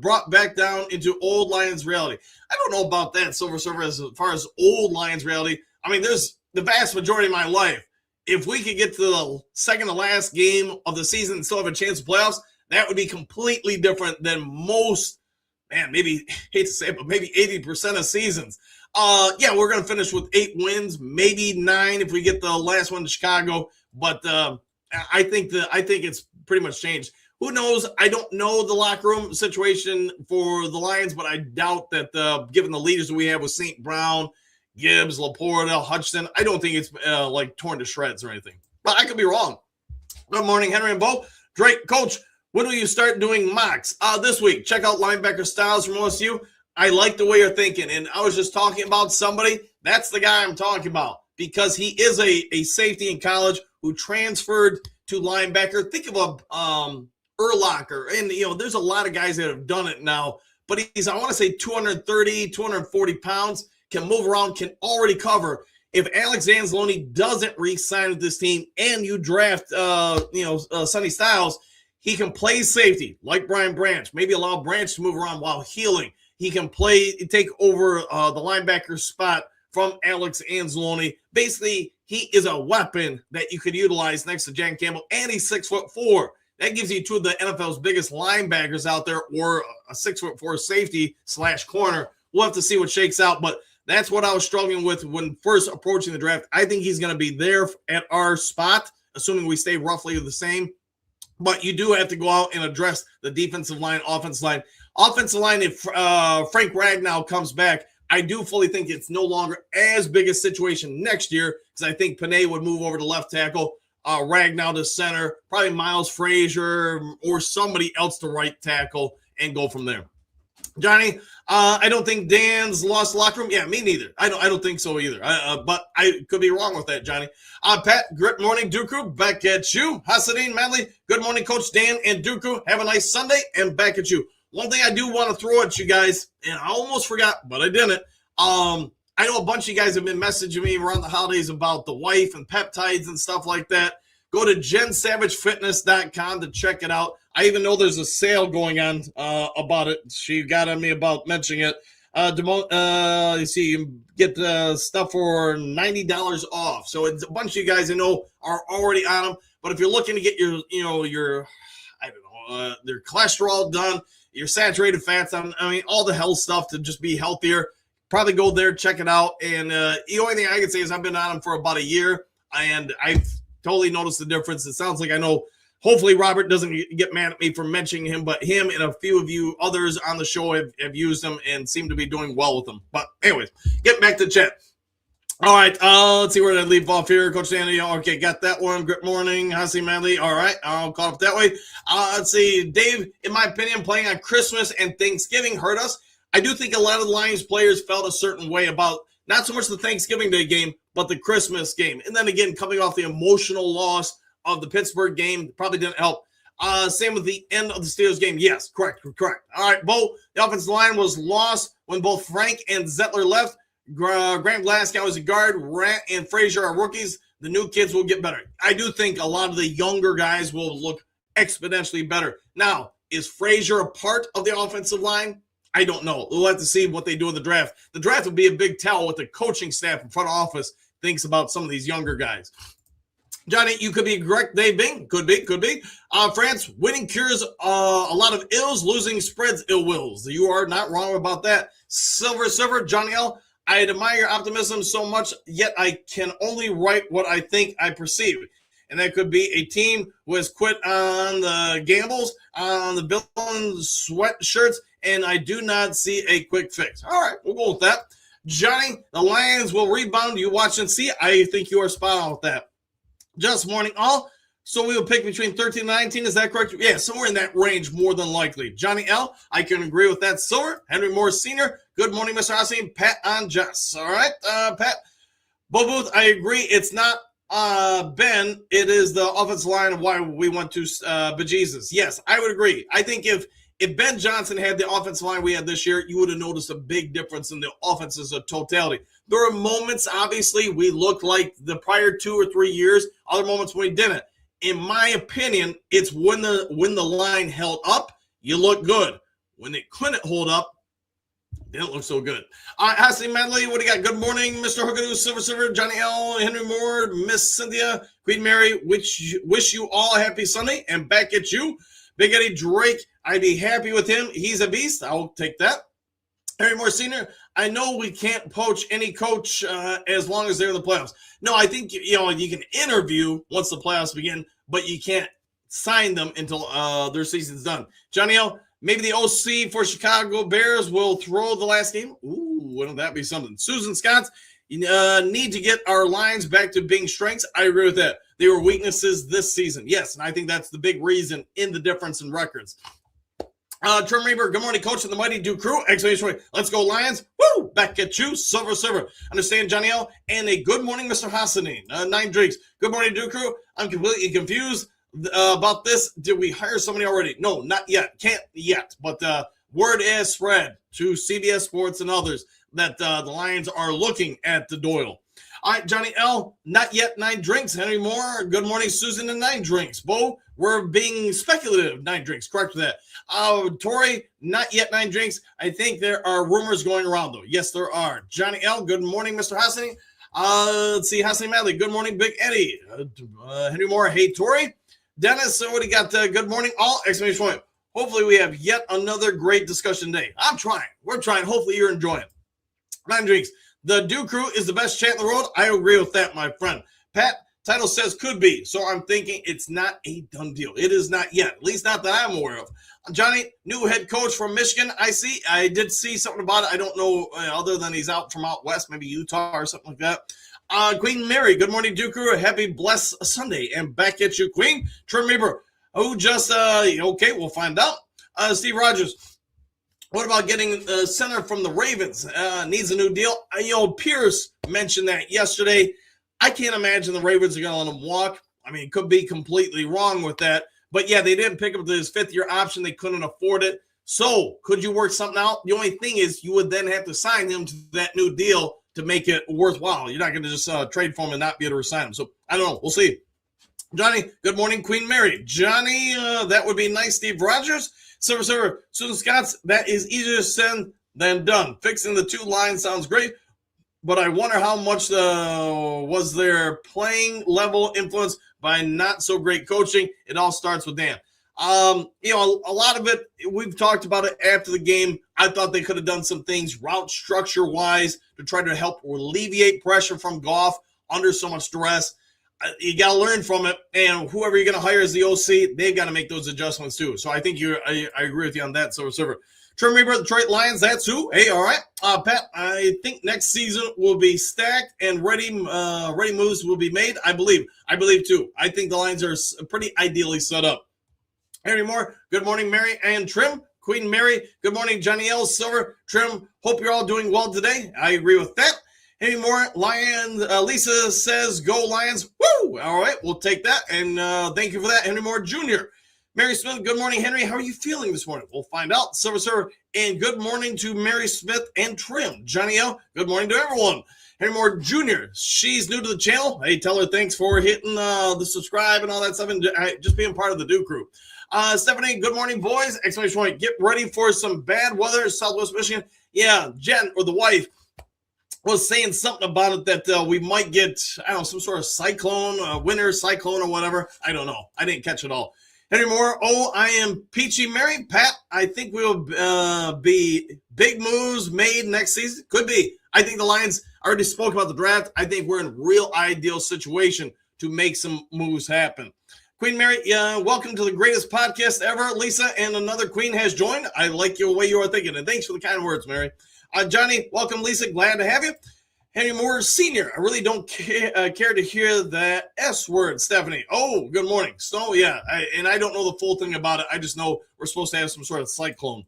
brought back down into old Lions reality. I don't know about that, Silver, as far as old Lions reality. I mean, there's the vast majority of my life. If we could get to the second to last game of the season and still have a chance of playoffs, that would be completely different than most, maybe, hate to say it, but maybe 80% of seasons. We're going to finish with 8 wins, maybe 9 if we get the last one to Chicago. But I think it's pretty much changed. Who knows? I don't know the locker room situation for the Lions, but I doubt that given the leaders that we have with St. Brown, Gibbs, Laporte, Hutchinson, I don't think it's like torn to shreds or anything. But I could be wrong. Good morning, Henry and Bo. Drake, Coach, when will you start doing mocks? This week. Check out Linebacker Styles from OSU. I like the way you're thinking. And I was just talking about somebody. That's the guy I'm talking about because he is a safety in college who transferred to linebacker. Think of a Urlacher. And, there's a lot of guys that have done it now. But he's, I want to say, 230, 240 pounds, can move around, can already cover. If Alex Anzalone doesn't re-sign with this team and you draft, Sonny Styles, he can play safety like Brian Branch, maybe allow Branch to move around while healing. He can take over the linebacker spot from Alex Anzalone. Basically, he is a weapon that you could utilize next to Jan Campbell, and he's 6'4". That gives you 2 of the NFL's biggest linebackers out there, or a 6'4" safety / corner. We'll have to see what shakes out, but that's what I was struggling with when first approaching the draft. I think he's going to be there at our spot, assuming we stay roughly the same. But you do have to go out and address the defensive line, offensive line. Offensive line, if Frank Ragnow comes back, I do fully think it's no longer as big a situation next year because I think Panay would move over to left tackle, Ragnow to center, probably Miles Frazier or somebody else to right tackle and go from there. Johnny, I don't think Dan's lost the locker room. Yeah, me neither. I don't think so either. But I could be wrong with that, Johnny. Pat, good morning, Dooku. Back at you. Hasadine, Manley, good morning, Coach Dan and Dooku. Have a nice Sunday, and back at you. One thing I do want to throw at you guys, and I almost forgot, but I didn't. I know a bunch of you guys have been messaging me around the holidays about the wife and peptides and stuff like that. Go to jensavagefitness.com to check it out. I even know there's a sale going on about it. She got on me about mentioning it. You see, you get the stuff for $90 off. So it's a bunch of you guys I know are already on them. But if you're looking to get your their cholesterol done, your saturated fats on, all the health stuff to just be healthier, probably go there, check it out. And the only thing I can say is I've been on them for about a year, and I've totally noticed the difference. It sounds like I know. Hopefully Robert doesn't get mad at me for mentioning him, but him and a few of you others on the show have used them and seem to be doing well with them. But anyways, getting back to chat. All right, let's see where did I leave off here. Coach Danny, okay, got that one. Good morning, Hasi Manley. All right, I'll call up that way. Let's see, Dave, in my opinion, playing on Christmas and Thanksgiving hurt us. I do think a lot of the Lions players felt a certain way about not so much the Thanksgiving Day game, but the Christmas game. And then again, coming off the emotional loss of the Pittsburgh game probably didn't help. Same with the end of the Steelers game. Yes, correct. All right, Bo, the offensive line was lost when both Frank and Zettler left. Grant Glasgow is a guard. Rant and Frazier are rookies. The new kids will get better. I do think a lot of the younger guys will look exponentially better. Now, is Frazier a part of the offensive line? I don't know. We'll have to see what they do in the draft. The draft will be a big tell what the coaching staff and front office thinks about some of these younger guys. Johnny, you could be correct. Dave Bing, could be. France, winning cures a lot of ills, losing spreads ill wills. You are not wrong about that. Silver, Johnny L. I admire your optimism so much, yet I can only write what I think I perceive. And that could be a team who has quit on the gambles, on the villain sweatshirts, and I do not see a quick fix. All right, we'll go with that. Johnny, the Lions will rebound. You watch and see. I think you are spot on with that. Just morning all. So we will pick between 13 and 19. Is that correct? Yeah, somewhere in that range, more than likely. Johnny L., I can agree with that. Silver, Henry Moore Sr., good morning, Mr. Hossein. Pat on Jess. All right, Pat. Bo Booth, I agree. It's not Ben. It is the offensive line of why we went to bejesus. Yes, I would agree. I think if Ben Johnson had the offensive line we had this year, you would have noticed a big difference in the offenses of totality. There are moments, obviously, we looked like the prior 2 or 3 years, other moments when we didn't. In my opinion, it's when the line held up, you look good. When it couldn't hold up, it didn't look so good. All right, Hassan Medley, what do you got? Good morning, Mr. Hookadoo, Silver, Johnny L., Henry Moore, Miss Cynthia, Queen Mary, wish you all a happy Sunday, and back at you. Big Eddie Drake, I'd be happy with him. He's a beast. I'll take that. Henry Moore Sr., I know we can't poach any coach as long as they're in the playoffs. No, I think you can interview once the playoffs begin, but you can't sign them until their season's done. Johnny L., maybe the OC for Chicago Bears will throw the last game. Ooh, wouldn't that be something? Susan Scott, need to get our lines back to being strengths. I agree with that. They were weaknesses this season. Yes, and I think that's the big reason in the difference in records. Trim Reaper, good morning, coach of the Mighty Duke crew. Exclamation point. Let's go, Lions. Woo! Back at you. Silver. Understand, Johnny L. And a good morning, Mr. Hassanin. 9 drinks. Good morning, Duke crew. I'm completely confused about this. Did we hire somebody already? No, not yet. Can't yet. But word is spread to CBS Sports and others that the Lions are looking at the Doyle. All right, Johnny L., not yet 9 drinks. Henry Moore, good morning, Susan, and 9 drinks. Bo, we're being speculative, 9 drinks. Correct with that. Tori, not yet 9 drinks. I think there are rumors going around, though. Yes, there are. Johnny L., good morning, Mr. Hassani. Let's see, Hassani Madley, good morning, Big Eddie. Henry Moore, hey, Tori. Dennis, what do you got? Good morning, all, exclamation point. Hopefully we have yet another great discussion today. I'm trying. We're trying. Hopefully you're enjoying it. 9 drinks. The Duke crew is the best chat in the world. I agree with that, my friend. Pat, Title says could be, so I'm thinking it's not a done deal. It is not yet, at least not that I'm aware of. Johnny, new head coach from Michigan, I did see something about it. I don't know, other than he's out from out west, maybe Utah or something like that. Queen Mary, good morning, Duke Crew. Happy blessed Sunday. And back at you, Queen. Trim Reaper, who just, okay, we'll find out. Steve Rogers, what about getting the center from the Ravens? Needs a new deal. Pierce mentioned that yesterday. I can't imagine the Ravens are going to let him walk. I mean, could be completely wrong with that. But, yeah, they didn't pick up his fifth-year option. They couldn't afford it. So could you work something out? The only thing is you would then have to sign him to that new deal to make it worthwhile. You're not going to just trade for him and not be able to resign him. So, I don't know. We'll see. Johnny, good morning, Queen Mary. Johnny, that would be nice. Steve Rogers, Server, Susan Scotts, that is easier said than done. Fixing the two lines sounds great. But I wonder how much was their playing level influenced by not so great coaching. It all starts with Dan. A lot of it, we've talked about it after the game. I thought they could have done some things route structure wise to try to help alleviate pressure from Goff under so much stress. You got to learn from it, and whoever you're going to hire as the OC, they've got to make those adjustments too. So I think I agree with you on that, Server. Trim Reaper, Detroit Lions, that's who. Hey, all right. Pat, I think next season will be stacked and ready moves will be made. I believe too. I think the Lions are pretty ideally set up. Any more? Good morning, Mary and Trim. Queen Mary, good morning, Johnny L. Silver. Trim, hope you're all doing well today. I agree with that. Any more? Lions, Lisa says, go Lions. Woo! All right, we'll take that. And thank you for that, Henry Moore Jr. Mary Smith, good morning, Henry. How are you feeling this morning? We'll find out. Server, and good morning to Mary Smith and Trim. Johnny L, good morning to everyone. Henry Moore Jr., she's new to the channel. Hey, tell her thanks for hitting the subscribe and all that stuff and just being part of the Duke crew. Stephanie, good morning, boys. Exclamation point. Get ready for some bad weather in Southwest Michigan. Yeah, Jen, or the wife, was saying something about it that we might get, some sort of cyclone, winter cyclone or whatever. I don't know. I didn't catch it all. Anymore. Oh, I am Peachy Mary. Pat, I think we'll be big moves made next season. Could be. I think the Lions already spoke about the draft. I think we're in a real ideal situation to make some moves happen. Queen Mary, welcome to the greatest podcast ever. Lisa and another queen has joined. I like your way you are thinking, and thanks for the kind words, Mary. Johnny, welcome, Lisa. Glad to have you. Henry Moore Sr., I really don't care to hear that S word, Stephanie. Oh, good morning. Snow, yeah. I don't know the full thing about it. I just know we're supposed to have some sort of cyclone.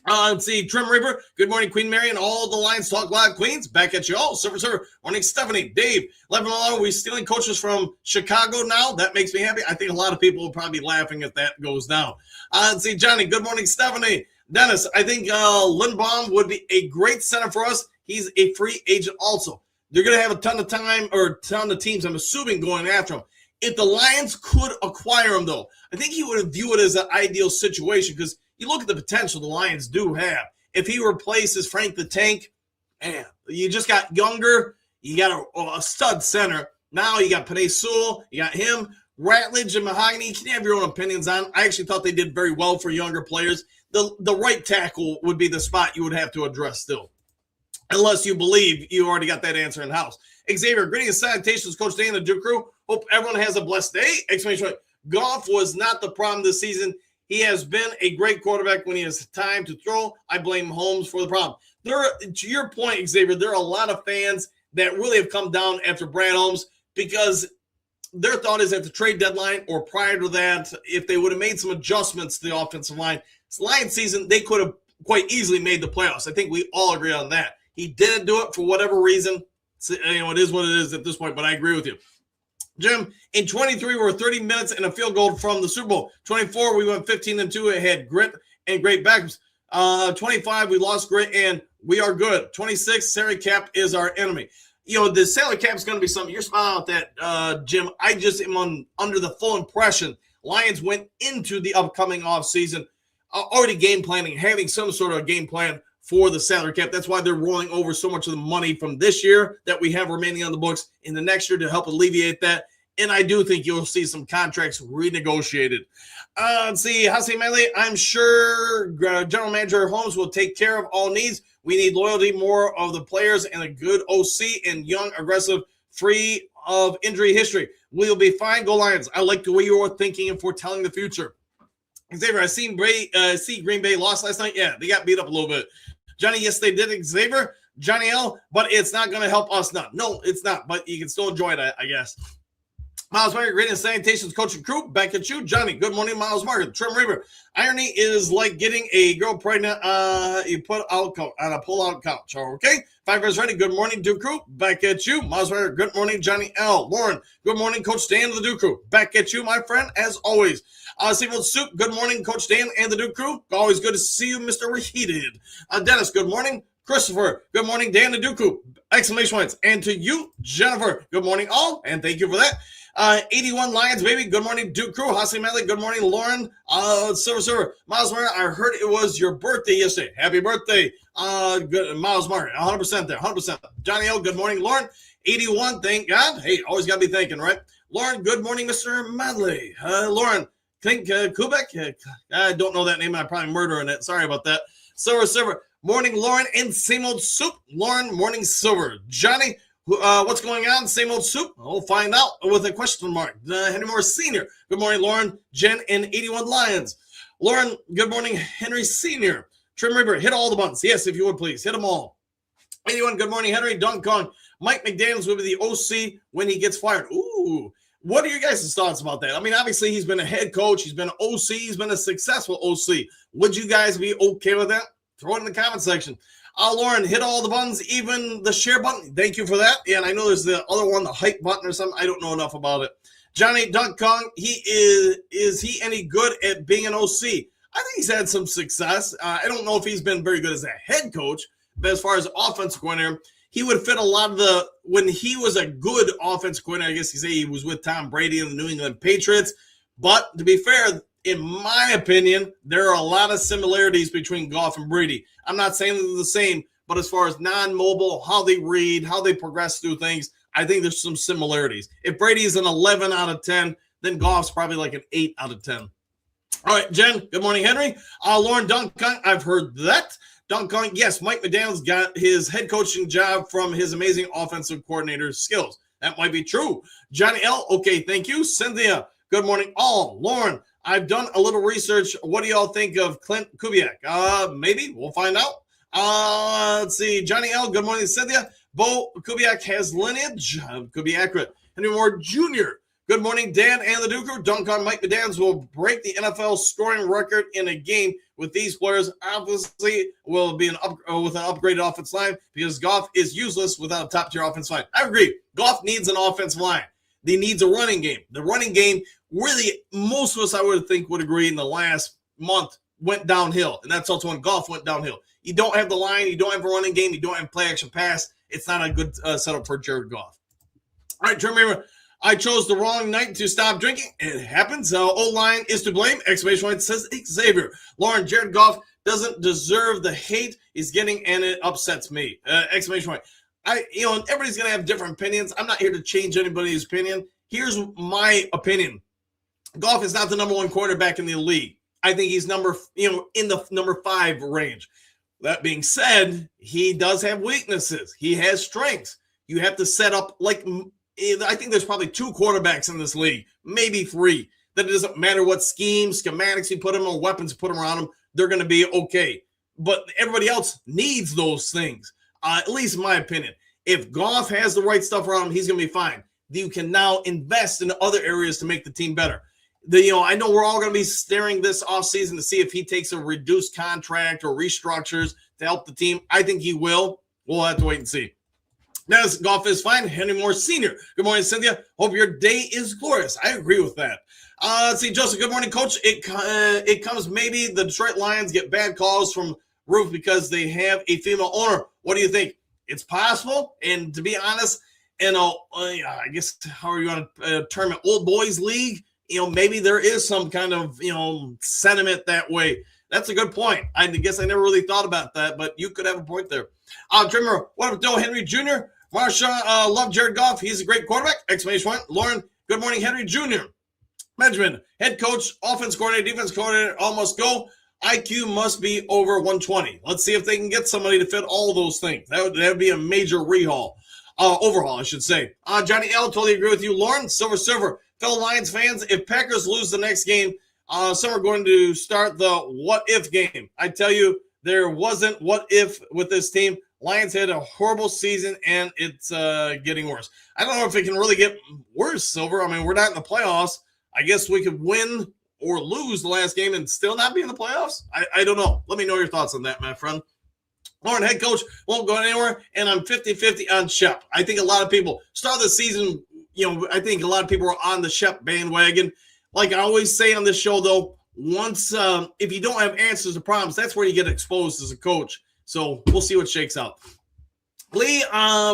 Let's see. Trim Reaper, good morning, Queen Mary, and all the Lions Talk Live Queens. Back at you all. Server. Morning, Stephanie. Dave, 11 are we stealing coaches from Chicago now? That makes me happy. I think a lot of people will probably be laughing if that goes down. Let's see. Johnny, good morning, Stephanie. Dennis, I think Lindbaum would be a great center for us. He's a free agent also. They're going to have a ton of time or a ton of teams, I'm assuming, going after him. If the Lions could acquire him, though, I think he would view it as an ideal situation because you look at the potential the Lions do have. If he replaces Frank the Tank, man, you just got younger. You got a stud center. Now you got Penei Sewell. You got him. Ratledge and Mahogany, you can have your own opinions on. I actually thought they did very well for younger players. The right tackle would be the spot you would have to address still. Unless you believe you already got that answer in house. Xavier, greetings and salutations, Coach Dan and the Duke crew. Hope everyone has a blessed day. Exclamation point. Goff was not the problem this season. He has been a great quarterback when he has time to throw. I blame Holmes for the problem. To your point, Xavier, there are a lot of fans that really have come down after Brad Holmes because their thought is at the trade deadline or prior to that, if they would have made some adjustments to the offensive line, this Lions season, they could have quite easily made the playoffs. I think we all agree on that. He didn't do it for whatever reason. It is what it is at this point, but I agree with you. Jim, in 23, we're 30 minutes and a field goal from the Super Bowl. 24, we went 15-2. It had grit and great backups. 25, we lost grit and we are good. 26, salary cap is our enemy. The salary cap is going to be something. You're smiling at that, Jim. I just am under the full impression Lions went into the upcoming offseason already game planning, having some sort of game plan for the salary cap. That's why they're rolling over so much of the money from this year that we have remaining on the books in the next year to help alleviate that. And I do think you'll see some contracts renegotiated. Let's see, Hasi Mele, I'm sure General Manager Holmes will take care of all needs. We need loyalty, more of the players, and a good OC and young, aggressive, free of injury history. We'll be fine. Go Lions. I like the way you are thinking and foretelling the future. Xavier, I see Green Bay lost last night. Yeah, they got beat up a little bit. Johnny, yes, they did. Xavier, Johnny L, but it's not going to help us now. No, it's not, but you can still enjoy it, I guess. Miles Margaret, great and sanitation's coaching crew. Back at you, Johnny. Good morning, Miles Margaret. Trim Reaver. Irony is like getting a girl pregnant. You put out on a pull-out couch. Okay. 5 years ready. Good morning, Duke crew. Back at you, Miles Margaret. Good morning, Johnny L. Lauren. Good morning, Coach Dan of the Duke crew. Back at you, my friend, as always. Seafood Soup. Good morning, Coach Dan and the Duke crew. Always good to see you, Mr. Reheated. Dennis. Good morning. Christopher, good morning, Dan the Dooku, exclamation points. And to you, Jennifer, good morning all, and thank you for that. 81 Lions, baby, good morning, Duke crew. Hossie Medley, good morning, Lauren. Silver, Miles Martin, I heard it was your birthday yesterday. Happy birthday, good, Miles Martin, 100% there, 100%. Johnny O, good morning, Lauren. 81, thank God. Hey, always got to be thinking, right? Lauren, good morning, Mr. Medley. Lauren, think Kubek, I don't know that name, I'm probably murdering it. Sorry about that. Silver. Morning, Lauren, and same old soup. Lauren, morning, Silver. Johnny, what's going on? Same old soup. We'll find out with a question mark. Henry Moore Sr. Good morning, Lauren, Jen, and 81 Lions. Lauren, good morning, Henry Sr. Trim Reaper, hit all the buttons. Yes, if you would, please. Hit them all. 81, good morning, Henry. Dunk Kong. Mike McDaniels will be the OC when he gets fired. Ooh. What are your guys' thoughts about that? I mean, obviously, he's been a head coach. He's been an OC. He's been a successful OC. Would you guys be okay with that? Throw it in the comment section. Lauren, hit all the buttons, even the share button. Thank you for that. Yeah, and I know there's the other one, the hype button or something. I don't know enough about it. Johnny Dunk Kong, is he any good at being an OC? I think he's had some success. I don't know if he's been very good as a head coach, but as far as offensive coordinator, he would fit a lot of the, when he was a good offensive coordinator, I guess you say he was with Tom Brady and the New England Patriots. But to be fair, in my opinion, there are a lot of similarities between Goff and Brady. I'm not saying they're the same, but as far as non-mobile, how they read, how they progress through things, I think there's some similarities. If Brady's an 11 out of 10, then Goff's probably like an 8 out of 10. All right, Jen, good morning, Henry. Lauren Duncan, I've heard that. Duncan, yes, Mike McDaniels got his head coaching job from his amazing offensive coordinator skills. That might be true. Johnny L, okay, thank you. Cynthia, good morning, all. Lauren, I've done a little research. What do y'all think of Clint Kubiak? Maybe. We'll find out. Let's see. Johnny L., good morning, Cynthia. Bo Kubiak has lineage. Could be accurate. Henry Moore Jr., good morning, Dan and the Duker. Dunk on Mike McDaniels will break the NFL scoring record in a game with these players. Obviously, will be with an upgraded offensive line because Goff is useless without a top-tier offensive line. I agree. Goff needs an offensive line. He needs a running game. The running game, really, most of us, I would think, would agree in the last month went downhill. And that's also when Goff went downhill. You don't have the line. You don't have a running game. You don't have play action pass. It's not a good setup for Jared Goff. All right, remember, I chose the wrong night to stop drinking. It happens. O-line is to blame. Exclamation point says Xavier. Lauren, Jared Goff doesn't deserve the hate he's getting, and it upsets me. Exclamation point. Everybody's going to have different opinions. I'm not here to change anybody's opinion. Here's my opinion. Goff is not the number one quarterback in the league. I think he's in the number 5 range. That being said, he does have weaknesses. He has strengths. You have to set up, I think there's probably 2 quarterbacks in this league, maybe 3. That it doesn't matter what schematics you put them on, weapons you put them around them, they're going to be okay. But everybody else needs those things. At least in my opinion. If Goff has the right stuff around him, he's going to be fine. You can now invest in other areas to make the team better. I know we're all going to be staring this offseason to see if he takes a reduced contract or restructures to help the team. I think he will. We'll have to wait and see. Now, Goff is fine. Henry Moore Sr. Good morning, Cynthia. Hope your day is glorious. I agree with that. Let's see, Joseph. Good morning, Coach. It comes maybe the Detroit Lions get bad calls from Roof because they have a female owner. What do you think? It's possible. And to be honest, I guess how are you going to term it? Old boys league. Maybe there is some kind of, sentiment that way. That's a good point. I guess I never really thought about that, but you could have a point there. Trimmer, what up, Joe Henry Jr.? Marshawn, love Jared Goff. He's a great quarterback. Exclamation point. Lauren, good morning, Henry Jr. Benjamin, head coach, offense coordinator, defense coordinator, all must go. IQ must be over 120. Let's see if they can get somebody to fit all those things. That would be a major rehaul. overhaul, I should say. Johnny L, totally agree with you. Lauren, Silver. Fellow Lions fans, if Packers lose the next game, some are going to start the what-if game. I tell you, there wasn't what-if with this team. Lions had a horrible season, and it's getting worse. I don't know if it can really get worse, Silver. I mean, we're not in the playoffs. I guess we could win or lose the last game and still not be in the playoffs. I don't know. Let me know your thoughts on that, my friend. Lauren, head coach, won't go anywhere, and I'm 50-50 on Shep. I think a lot of people start the season, I think a lot of people are on the Shep bandwagon. Like I always say on this show, though, once if you don't have answers to problems, that's where you get exposed as a coach. So we'll see what shakes out. Lee,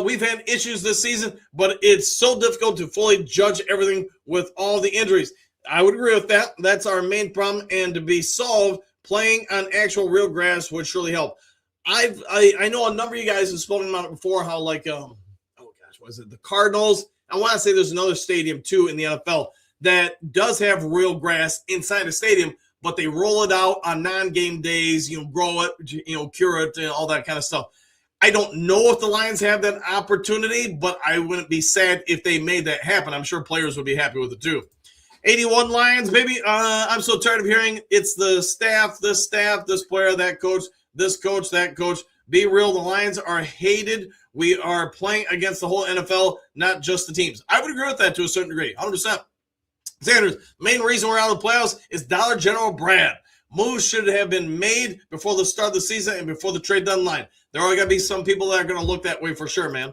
we've had issues this season, but it's so difficult to fully judge everything with all the injuries. I would agree with that. That's our main problem, and to be solved, playing on actual real grass would surely help. I know a number of you guys have spoken about it before, how like was it the Cardinals? I want to say there's another stadium too in the NFL that does have real grass inside the stadium, but they roll it out on non-game days, grow it, cure it, and all that kind of stuff. I don't know if the Lions have that opportunity, but I wouldn't be sad if they made that happen. I'm sure players would be happy with it too. 81 Lions, baby. I'm so tired of hearing it's the staff, this player, that coach, this coach, that coach. Be real, the Lions are hated. We are playing against the whole NFL, not just the teams. I would agree with that to a certain degree, 100%. Sanders, main reason we're out of the playoffs is Dollar General Brad. Moves should have been made before the start of the season and before the trade deadline. There are going to be some people that are going to look that way for sure, man.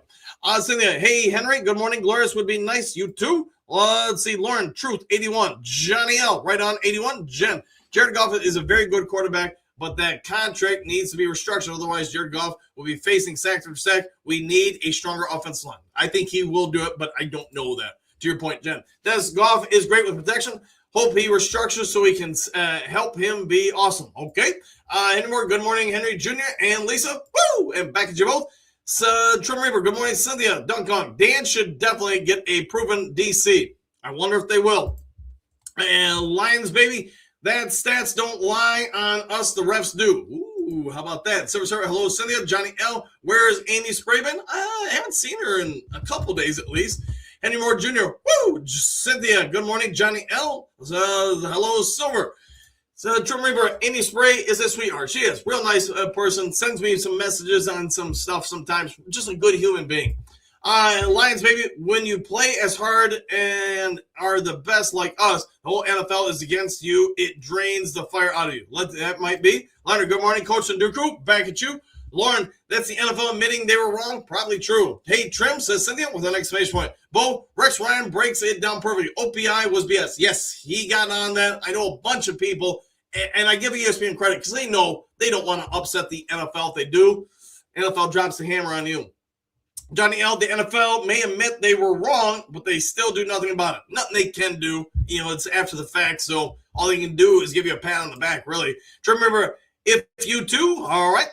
Cynthia, hey, Henry, good morning. Glorious would be nice. You too? Let's see. Lauren, Truth, 81. Johnny L, right on, 81. Jen, Jared Goff is a very good quarterback, but that contract needs to be restructured. Otherwise, Jared Goff will be facing sack for sack. We need a stronger offensive line. I think he will do it, but I don't know that. To your point, Jen. Des Goff is great with protection. Hope he restructures so we can help him be awesome. Okay. Anymore, good morning, Henry Jr. and Lisa. Woo! And back at you both. Trim Reaper, good morning, Cynthia. Dunkong. Dan should definitely get a proven DC. I wonder if they will. And Lions, baby, that stats don't lie on us. The refs do. Ooh, how about that? Silver, hello, Cynthia. Johnny L. Where is Amy Spraven? I haven't seen her in a couple days at least. Henry Moore Jr. Woo! Cynthia, good morning. Johnny L. Hello, Silver. So, Trim Reaper, Amy Spray is a sweetheart. She is. Real nice person. Sends me some messages on some stuff sometimes. Just a good human being. Lions, baby, when you play as hard and are the best like us, the whole NFL is against you. It drains the fire out of you. That might be. Leonard, good morning. Coach Nduku, back at you. Lauren, that's the NFL admitting they were wrong. Probably true. Hey, Trim, says Cynthia with an exclamation point. Bo, Rex Ryan breaks it down perfectly. OPI was BS. Yes, he got on that. I know a bunch of people, and I give ESPN credit because they know they don't want to upset the NFL. If they do, NFL drops the hammer on you. Johnny L., the NFL may admit they were wrong, but they still do nothing about it. Nothing they can do. It's after the fact, so all they can do is give you a pat on the back, really. Trim, remember, if you too, all right.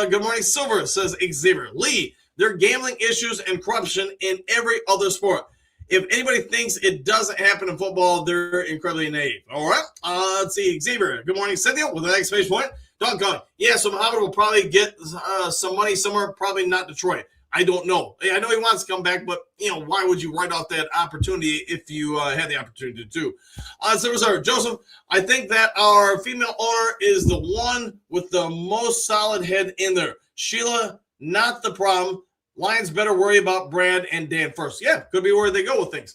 Good morning, Silver, says Xavier. Lee, there are gambling issues and corruption in every other sport. If anybody thinks it doesn't happen in football, they're incredibly naive. All right. Let's see, Xavier. Good morning, Cynthia, with an exclamation point. Doggone. Yeah, so Muhammad will probably get some money somewhere, probably not Detroit. I don't know. I know he wants to come back, but, why would you write off that opportunity if you had the opportunity to? Silver, Joseph, I think that our female owner is the one with the most solid head in there. Sheila, not the problem. Lions better worry about Brad and Dan first. Yeah, could be where they go with things.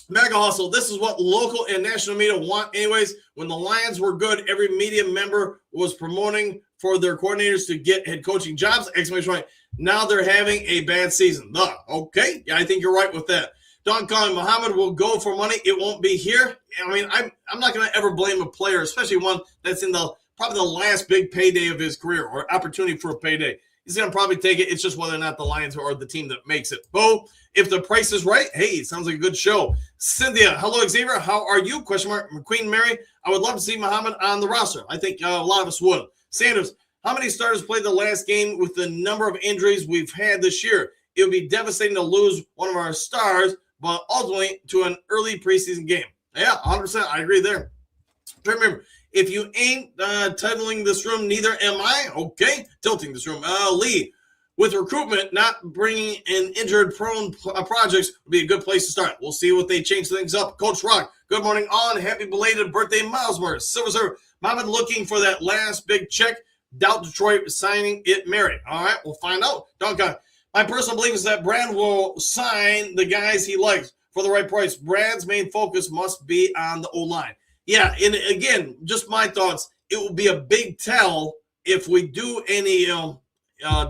Mega Hustle, this is what local and national media want anyways. When the Lions were good, every media member was promoting for their coordinators to get head coaching jobs. Exclamation point. Now they're having a bad season. Okay. Yeah, I think you're right with that. Don Kong, Muhammad will go for money. It won't be here. I mean, I'm not going to ever blame a player, especially one that's in probably the last big payday of his career or opportunity for a payday. He's going to probably take it. It's just whether or not the Lions are the team that makes it. Bo, if the price is right, hey, it sounds like a good show. Cynthia, hello, Xavier. How are you? Question mark. Queen Mary, I would love to see Muhammad on the roster. I think a lot of us would. Sanders, how many starters played the last game with the number of injuries we've had this year? It would be devastating to lose one of our stars, but ultimately to an early preseason game. Yeah, 100%. I agree there. Remember, if you ain't titling this room, neither am I. Okay, tilting this room. Lee, With recruitment, not bringing in injured-prone projects would be a good place to start. We'll see what they change things up. Coach Rock, good morning on. Happy belated birthday, Miles Morris. Silver Server, Mohammed looking for that last big check. Doubt Detroit signing it Mary. All right, we'll find out. Duncan, my personal belief is that Brad will sign the guys he likes for the right price. Brad's main focus must be on the O-line. Yeah, and again, just my thoughts. It will be a big tell if we do any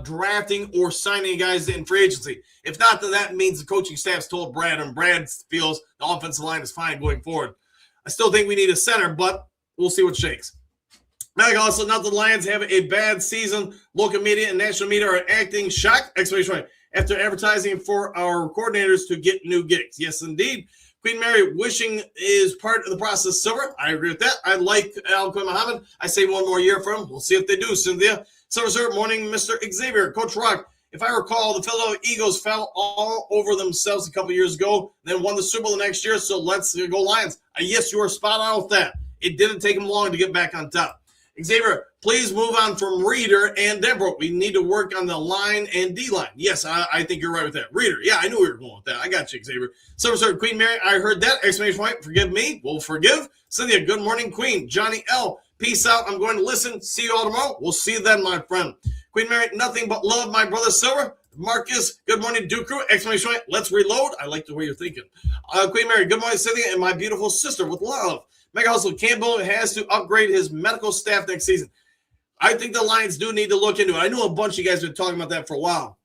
drafting or signing guys in free agency. If not, then that means the coaching staff's told Brad, and Brad feels the offensive line is fine going forward. I still think we need a center, but we'll see what shakes. Also, not the Lions have a bad season. Local media and national media are acting shocked, after advertising for our coordinators to get new gigs. Yes, indeed. Queen Mary wishing is part of the process. Silver, I agree with that. I like Al-Quinn Muhammad. I say one more year for him. We'll see if they do, Cynthia. Silver, sir, morning, Mr. Xavier. Coach Rock, if I recall, the Philadelphia Eagles fell all over themselves a couple years ago, then won the Super Bowl the next year, so let's go Lions. Yes, you are spot on with that. It didn't take them long to get back on top. Xavier, please move on from Reader and Denbrook. We need to work on the line and D-line. Yes, I think you're right with that. Reader, yeah, I knew we were going with that. I got you, Xavier. Silver, sir, Queen Mary, I heard that. Exclamation point, forgive me. We'll forgive. Cynthia, good morning, Queen. Johnny L., peace out. I'm going to listen. See you all tomorrow. We'll see you then, my friend. Queen Mary, nothing but love, my brother Silver. Marcus, good morning, Duke Crew. Exclamation point, let's reload. I like the way you're thinking. Queen Mary, good morning, Cynthia, and my beautiful sister with love. Mega Hustle, Campbell has to upgrade his medical staff next season. I think the Lions do need to look into it. I know a bunch of you guys have been talking about that for a while.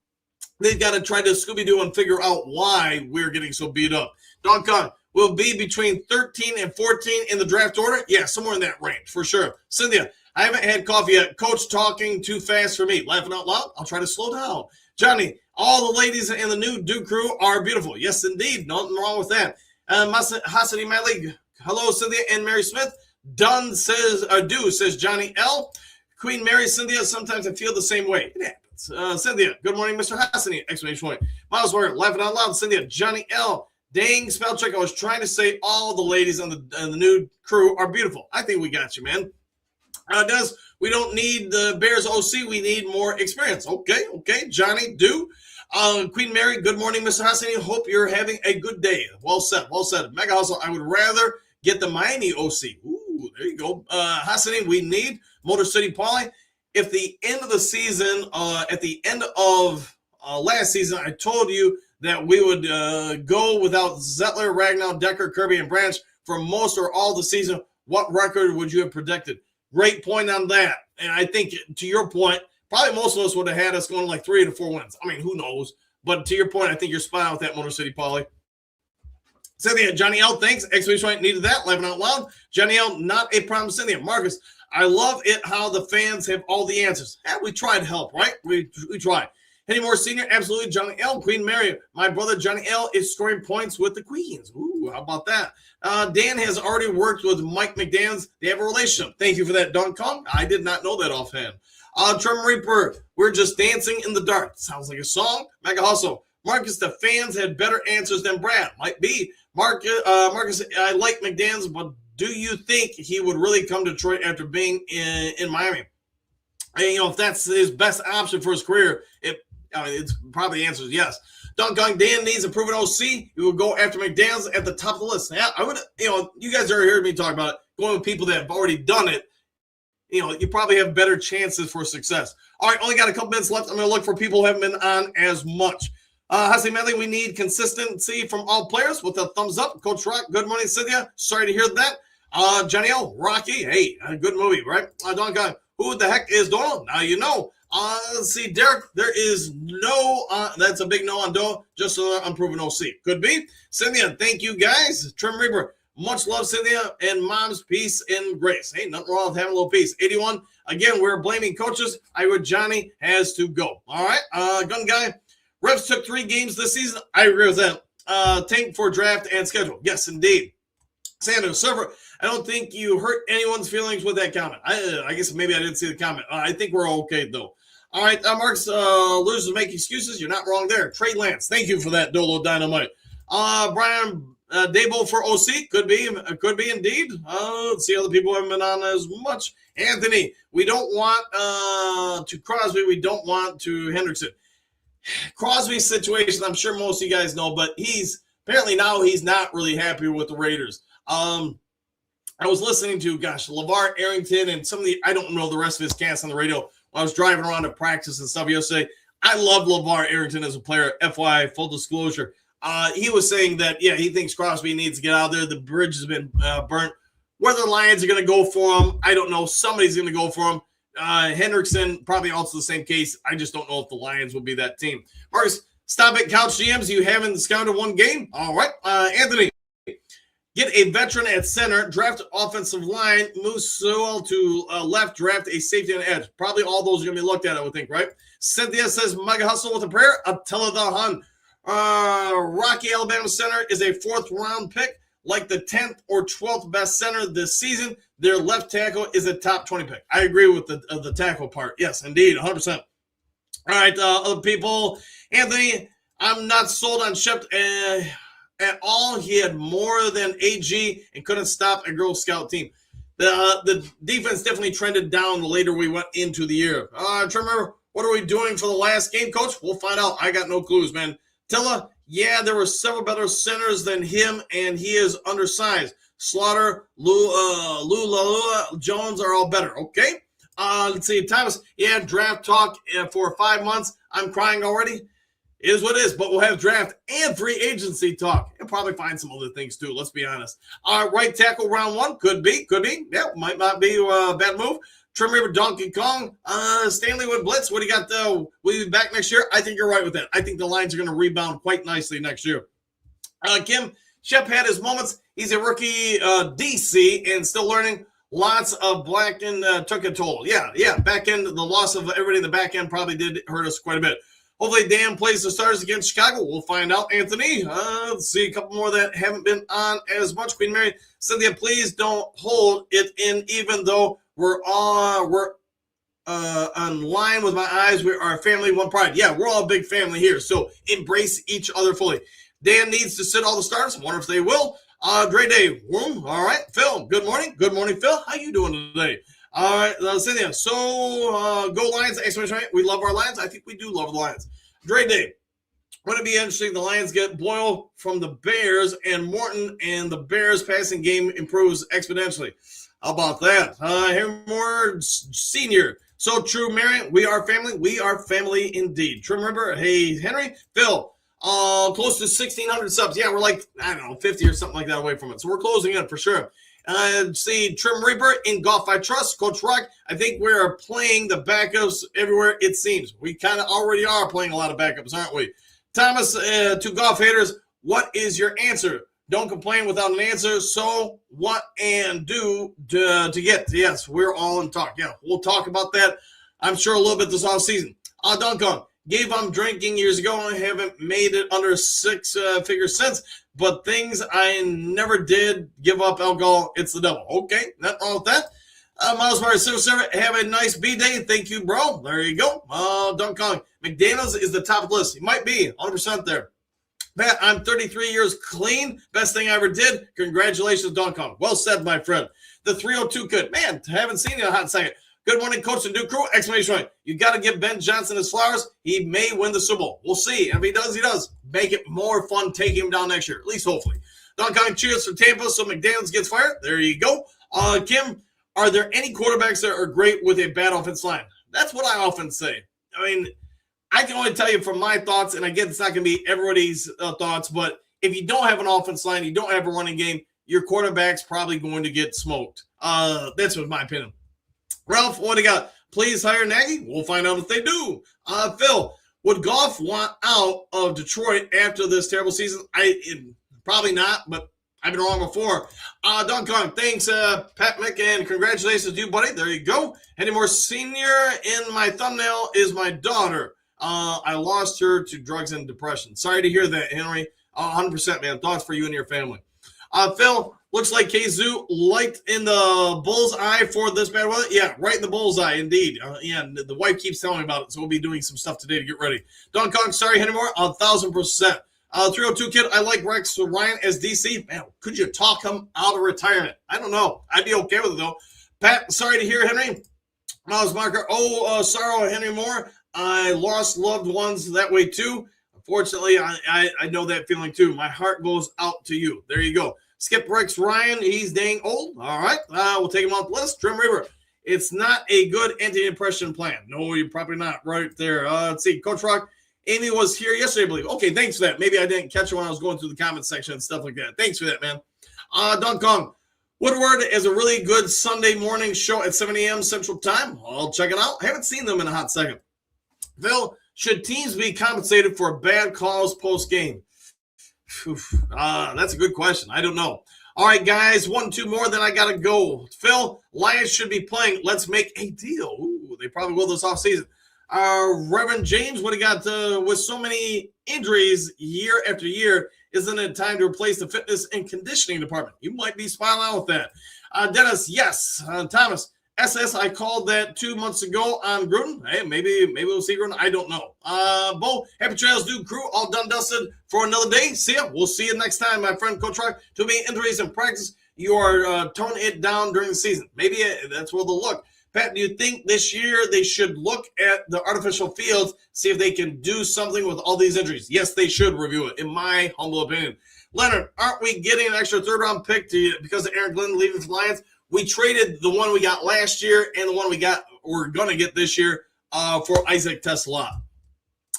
They've got to try to Scooby-Doo and figure out why we're getting so beat up. Don Kong will be between 13 and 14 in the draft order. Yeah, somewhere in that range, for sure. Cynthia, I haven't had coffee yet. Coach talking too fast for me. Laughing out loud? I'll try to slow down. Johnny, all the ladies in the new Duke Crew are beautiful. Yes, indeed. Nothing wrong with that. Hassani Malik, hello, Cynthia and Mary Smith. Done says, says Johnny L. Queen Mary, Cynthia, sometimes I feel the same way. It happens. Cynthia, good morning, Mr. Hassani, exclamation point. Miles Warren, laughing out loud. Cynthia, Johnny L. Dang, spell check. I was trying to say all the ladies on the new crew are beautiful. I think we got you, man. We don't need the Bears OC. We need more experience. Okay, Johnny, do. Queen Mary, good morning, Mr. Hassani. Hope you're having a good day. Well said. Mega Hustle, I would rather get the Miami OC. Ooh, there you go. Hassani, we need Motor City Paulie. If the end of the season, at the end of last season, I told you that we would go without Zettler, Ragnow, Decker, Kirby, and Branch for most or all the season, what record would you have predicted? Great point on that. And I think, to your point, probably most of us would have had us going like 3 to 4 wins. I mean, who knows? But to your point, I think you're spot on with that, Motor City Paulie. Cynthia, Johnny L, thanks. Exclamation point, needed that. Laughing out loud. Johnny L, not a problem. Cynthia, Marcus, I love it how the fans have all the answers. Yeah, we tried to help, right? We tried. Any more senior? Absolutely. Johnny L, Queen Mary. My brother Johnny L is scoring points with the Queens. Ooh, how about that? Dan has already worked with Mike McDaniels. They have a relationship. Thank you for that, Don Kong. I did not know that offhand. Trim Reaper, we're just dancing in the dark. Sounds like a song. Mega Hustle. Marcus, the fans had better answers than Brad. Might be. Marcus, I like McDaniels, but do you think he would really come to Detroit after being in Miami? And, if that's his best option for his career, it's probably the answer is yes. Don Dan needs a proven OC. He will go after McDaniels at the top of the list. Yeah, I would. You guys already heard me talk about it. Going with people that have already done it. You probably have better chances for success. All right, only got a couple minutes left. I'm going to look for people who haven't been on as much. Hassan Medley, we need consistency from all players with a thumbs up. Coach Rock, good morning, Cynthia. Sorry to hear that. Johnny L, Rocky, hey, good movie, right? Don Guy, who the heck is Donald? Now you know. Let's see, Derek, there is no, that's a big no on Doe, just an unproven OC. Could be. Cynthia, thank you, guys. Trim Reaper, much love, Cynthia, and Mom's peace and grace. Hey, nothing wrong with having a little peace. 81, again, we're blaming coaches. I would Johnny has to go. All right, Gun Guy, refs took 3 games this season. I agree with that. Tank for draft and schedule. Yes, indeed. Sanders, Server, I don't think you hurt anyone's feelings with that comment. I guess maybe I didn't see the comment. I think we're okay, though. All right, Mark's losers make excuses. You're not wrong there. Trey Lance, thank you for that, Dolo Dynamite. Brian Dable for OC, could be indeed. Let's see, other people haven't been on as much. Anthony, we don't want to Crosby. We don't want to Hendrickson. Crosby's situation, I'm sure most of you guys know, but he's not really happy with the Raiders. I was listening to, LeVar Arrington and I don't know the rest of his cast on the radio when I was driving around to practice and stuff yesterday. I love LeVar Arrington as a player, FYI, full disclosure. He was saying that, he thinks Crosby needs to get out there. The bridge has been burnt. Whether the Lions are going to go for him, I don't know. Somebody's going to go for him. Hendrickson, probably also the same case. I just don't know if the Lions will be that team. Marcus, stop at Couch GMs. You haven't scouted one game? All right. Anthony, get a veteran at center, draft offensive line, move Sewell to left, draft a safety and edge. Probably all those are going to be looked at, I would think, right? Cynthia says, Mega Hustle with a prayer. Attila the Hun. Rocky, Alabama center is a 4th round pick. Like the 10th or 12th best center this season, their left tackle is a top 20 pick. I agree with the tackle part. Yes, indeed, 100%. All right, other people. Anthony, I'm not sold on Shep at all. He had more than AG and couldn't stop a Girl Scout team. The defense definitely trended down the later we went into the year. Try to remember, what are we doing for the last game, Coach? We'll find out. I got no clues, man. Tilla, there were several better centers than him, and he is undersized. Slaughter, Lula, Jones are all better. Okay. Let's see. Thomas, draft talk for 5 months. I'm crying already. It is what it is, but we'll have draft and free agency talk. And probably find some other things too, let's be honest. Right tackle round 1, could be. Yeah, might not be a bad move. Trim River, Donkey Kong, Stanley with Blitz. What do you got, though? Will you be back next year? I think you're right with that. I think the Lions are going to rebound quite nicely next year. Kim, Shep had his moments. He's a rookie DC and still learning. Lots of black end took a toll. Yeah. Back end, the loss of everybody in the back end probably did hurt us quite a bit. Hopefully Dan plays the Stars against Chicago. We'll find out, Anthony. Let's see a couple more that haven't been on as much. Queen Mary, Cynthia, please don't hold it in, even though we're on line with my eyes. We are a family, one pride. Yeah, we're all a big family here, so embrace each other fully. Dan needs to sit all the stars. Wonder if they will. Great day, Womb. All right, Phil. Good morning. Good morning, Phil. How you doing today? All right, Cynthia. So go Lions! Exclamation point. We love our Lions. I think we do love the Lions. Great day. Wouldn't it be interesting? The Lions get Boyle from the Bears and Morton, and the Bears passing game improves exponentially. How about that? More Senior. So true, Marion. We are family. We are family indeed. Trim River. Hey, Henry. Phil. Close to 1,600 subs. Yeah, we're like, 50 or something like that away from it. So we're closing in for sure. See, Trim Reaper in Golf I Trust. Coach Rock, I think we're playing the backups everywhere it seems. We kind of already are playing a lot of backups, aren't we? Thomas, to golf haters, what is your answer? Don't complain without an answer. So what and do to get? Yes, we're all in talk. Yeah, we'll talk about that, I'm sure, a little bit this offseason. Duncan, gave up drinking years ago. I haven't made it under 6 figures since, but things I never did give up alcohol. It's the devil. Okay, nothing wrong with that. Miles Myers, Civil Servant, have a nice B-Day. Thank you, bro. There you go. Duncan, McDaniels is the top of the list. He might be 100% there. Pat, I'm 33 years clean. Best thing I ever did. Congratulations, Duncan. Well said, my friend. The 302 kid. Man, haven't seen you in a hot second. Good morning, Coach and Duke Crew. Exclamation point. You got to give Ben Johnson his flowers. He may win the Super Bowl. We'll see. And if he does, he does. Make it more fun taking him down next year. At least hopefully. Duncan, cheers for Tampa so McDaniels gets fired. There you go. Kim, are there any quarterbacks that are great with a bad offense line? That's what I often say. I mean, I can only tell you from my thoughts, and again, it's not going to be everybody's thoughts, but if you don't have an offense line, you don't have a running game, your quarterback's probably going to get smoked. That's my opinion. Ralph, what do you got? Please hire Nagy? We'll find out if they do. Phil, would Goff want out of Detroit after this terrible season? Probably not, but I've been wrong before. Duncan, thanks, Pat Mick, and congratulations to you, buddy. There you go. Any more Senior in my thumbnail is my daughter. I lost her to drugs and depression. Sorry to hear that, Henry. 100%, man. Thoughts for you and your family. Phil, looks like Kazoo light in the bull's eye for this bad weather. Yeah, right in the bull's eye, indeed. The wife keeps telling me about it, so we'll be doing some stuff today to get ready. Don Kong, sorry, Henry Moore, 1,000%. 302 kid, I like Rex Ryan as DC. Man, could you talk him out of retirement? I don't know. I'd be okay with it, though. Pat, sorry to hear, Henry. Miles Marker, sorrow, Henry Moore. I lost loved ones that way too. Unfortunately, I know that feeling too. My heart goes out to you. There you go. Skip Rex Ryan, he's dang old. All right, we'll take him off the list. Trim River, it's not a good anti-depression plan. No, you're probably not right there. Let's see, Coach Rock, Amy was here yesterday, I believe. Okay, thanks for that. Maybe I didn't catch her when I was going through the comment section and stuff like that. Thanks for that, man. Don Kong, Woodward is a really good Sunday morning show at 7 a.m. Central Time. I'll check it out. I haven't seen them in a hot second. Phil, should teams be compensated for bad calls post-game? That's a good question. I don't know. All right, guys, 1, 2 more, then I got to go. Phil, Lions should be playing. Let's make a deal. Ooh, they probably will this offseason. Reverend James, what do you got with so many injuries year after year? Isn't it time to replace the fitness and conditioning department? You might be smiling out with that. Dennis, yes. Thomas, SS, I called that 2 months ago on Gruden. Hey, maybe we'll see Gruden. I don't know. Bo, happy trails, dude. Crew, all done, dusted for another day. See ya. We'll see you next time, my friend, Coach Rock. Too many injuries in practice. You are toning it down during the season. Maybe that's where they'll look. Pat, do you think this year they should look at the artificial fields, see if they can do something with all these injuries? Yes, they should review it, in my humble opinion. Leonard, aren't we getting an extra third-round pick because of Aaron Glenn leaving the Lions? We traded the one we got last year and the one we're going to get this year for Isaac Tesla.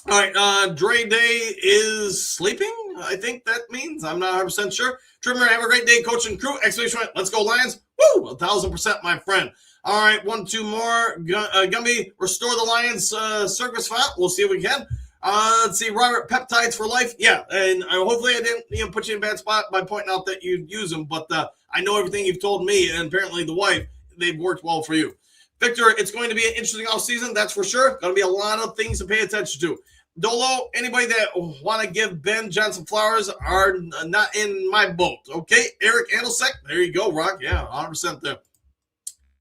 All right, Dre Day is sleeping, I think that means. I'm not 100% sure. Trimmer, have a great day, coach and crew. Exclamation point, let's go Lions. Woo, 1,000%, my friend. All right, 1, 2 more. Gumby, restore the Lions circus font. We'll see if we can. Let's see, Robert, peptides for life. Yeah, and hopefully I didn't put you in a bad spot by pointing out that you'd use them, but I know everything you've told me, and apparently the wife, they've worked well for you. Victor, it's going to be an interesting offseason, that's for sure. Going to be a lot of things to pay attention to. Dolo, anybody that want to give Ben Johnson flowers are not in my boat, okay? Eric Andelsek, there you go, Rock. Yeah, 100% there.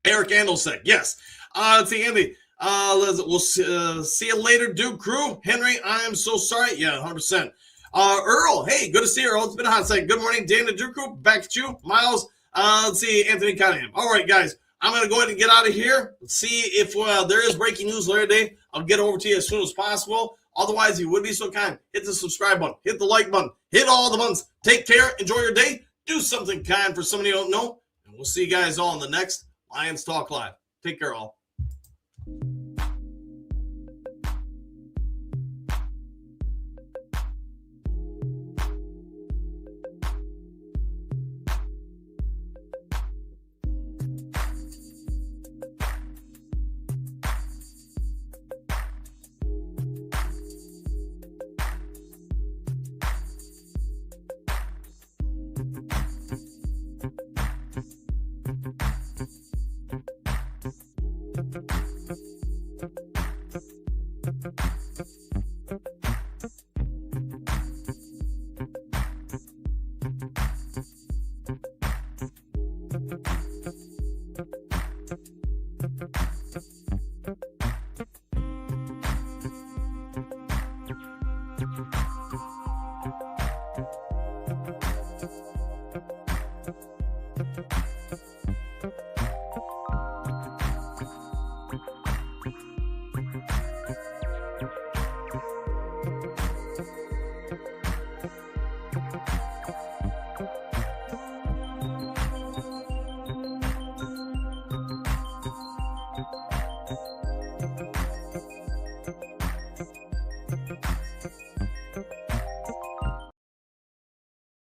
Eric Andelsek, yes. Let's see, Andy. We'll see you later, Duke Crew. Henry, I am so sorry. Yeah, 100%. Earl, hey, good to see you, Earl. It's been a hot second. Good morning, Dan and Duke Crew. Back at you. Miles, let's see, Anthony Cunningham. All right, guys. I'm going to go ahead and get out of here. Let's see if there is breaking news later today. I'll get over to you as soon as possible. Otherwise, you would be so kind. Hit the subscribe button. Hit the like button. Hit all the buttons. Take care. Enjoy your day. Do something kind for somebody you don't know. And we'll see you guys all in the next Lions Talk Live. Take care, all.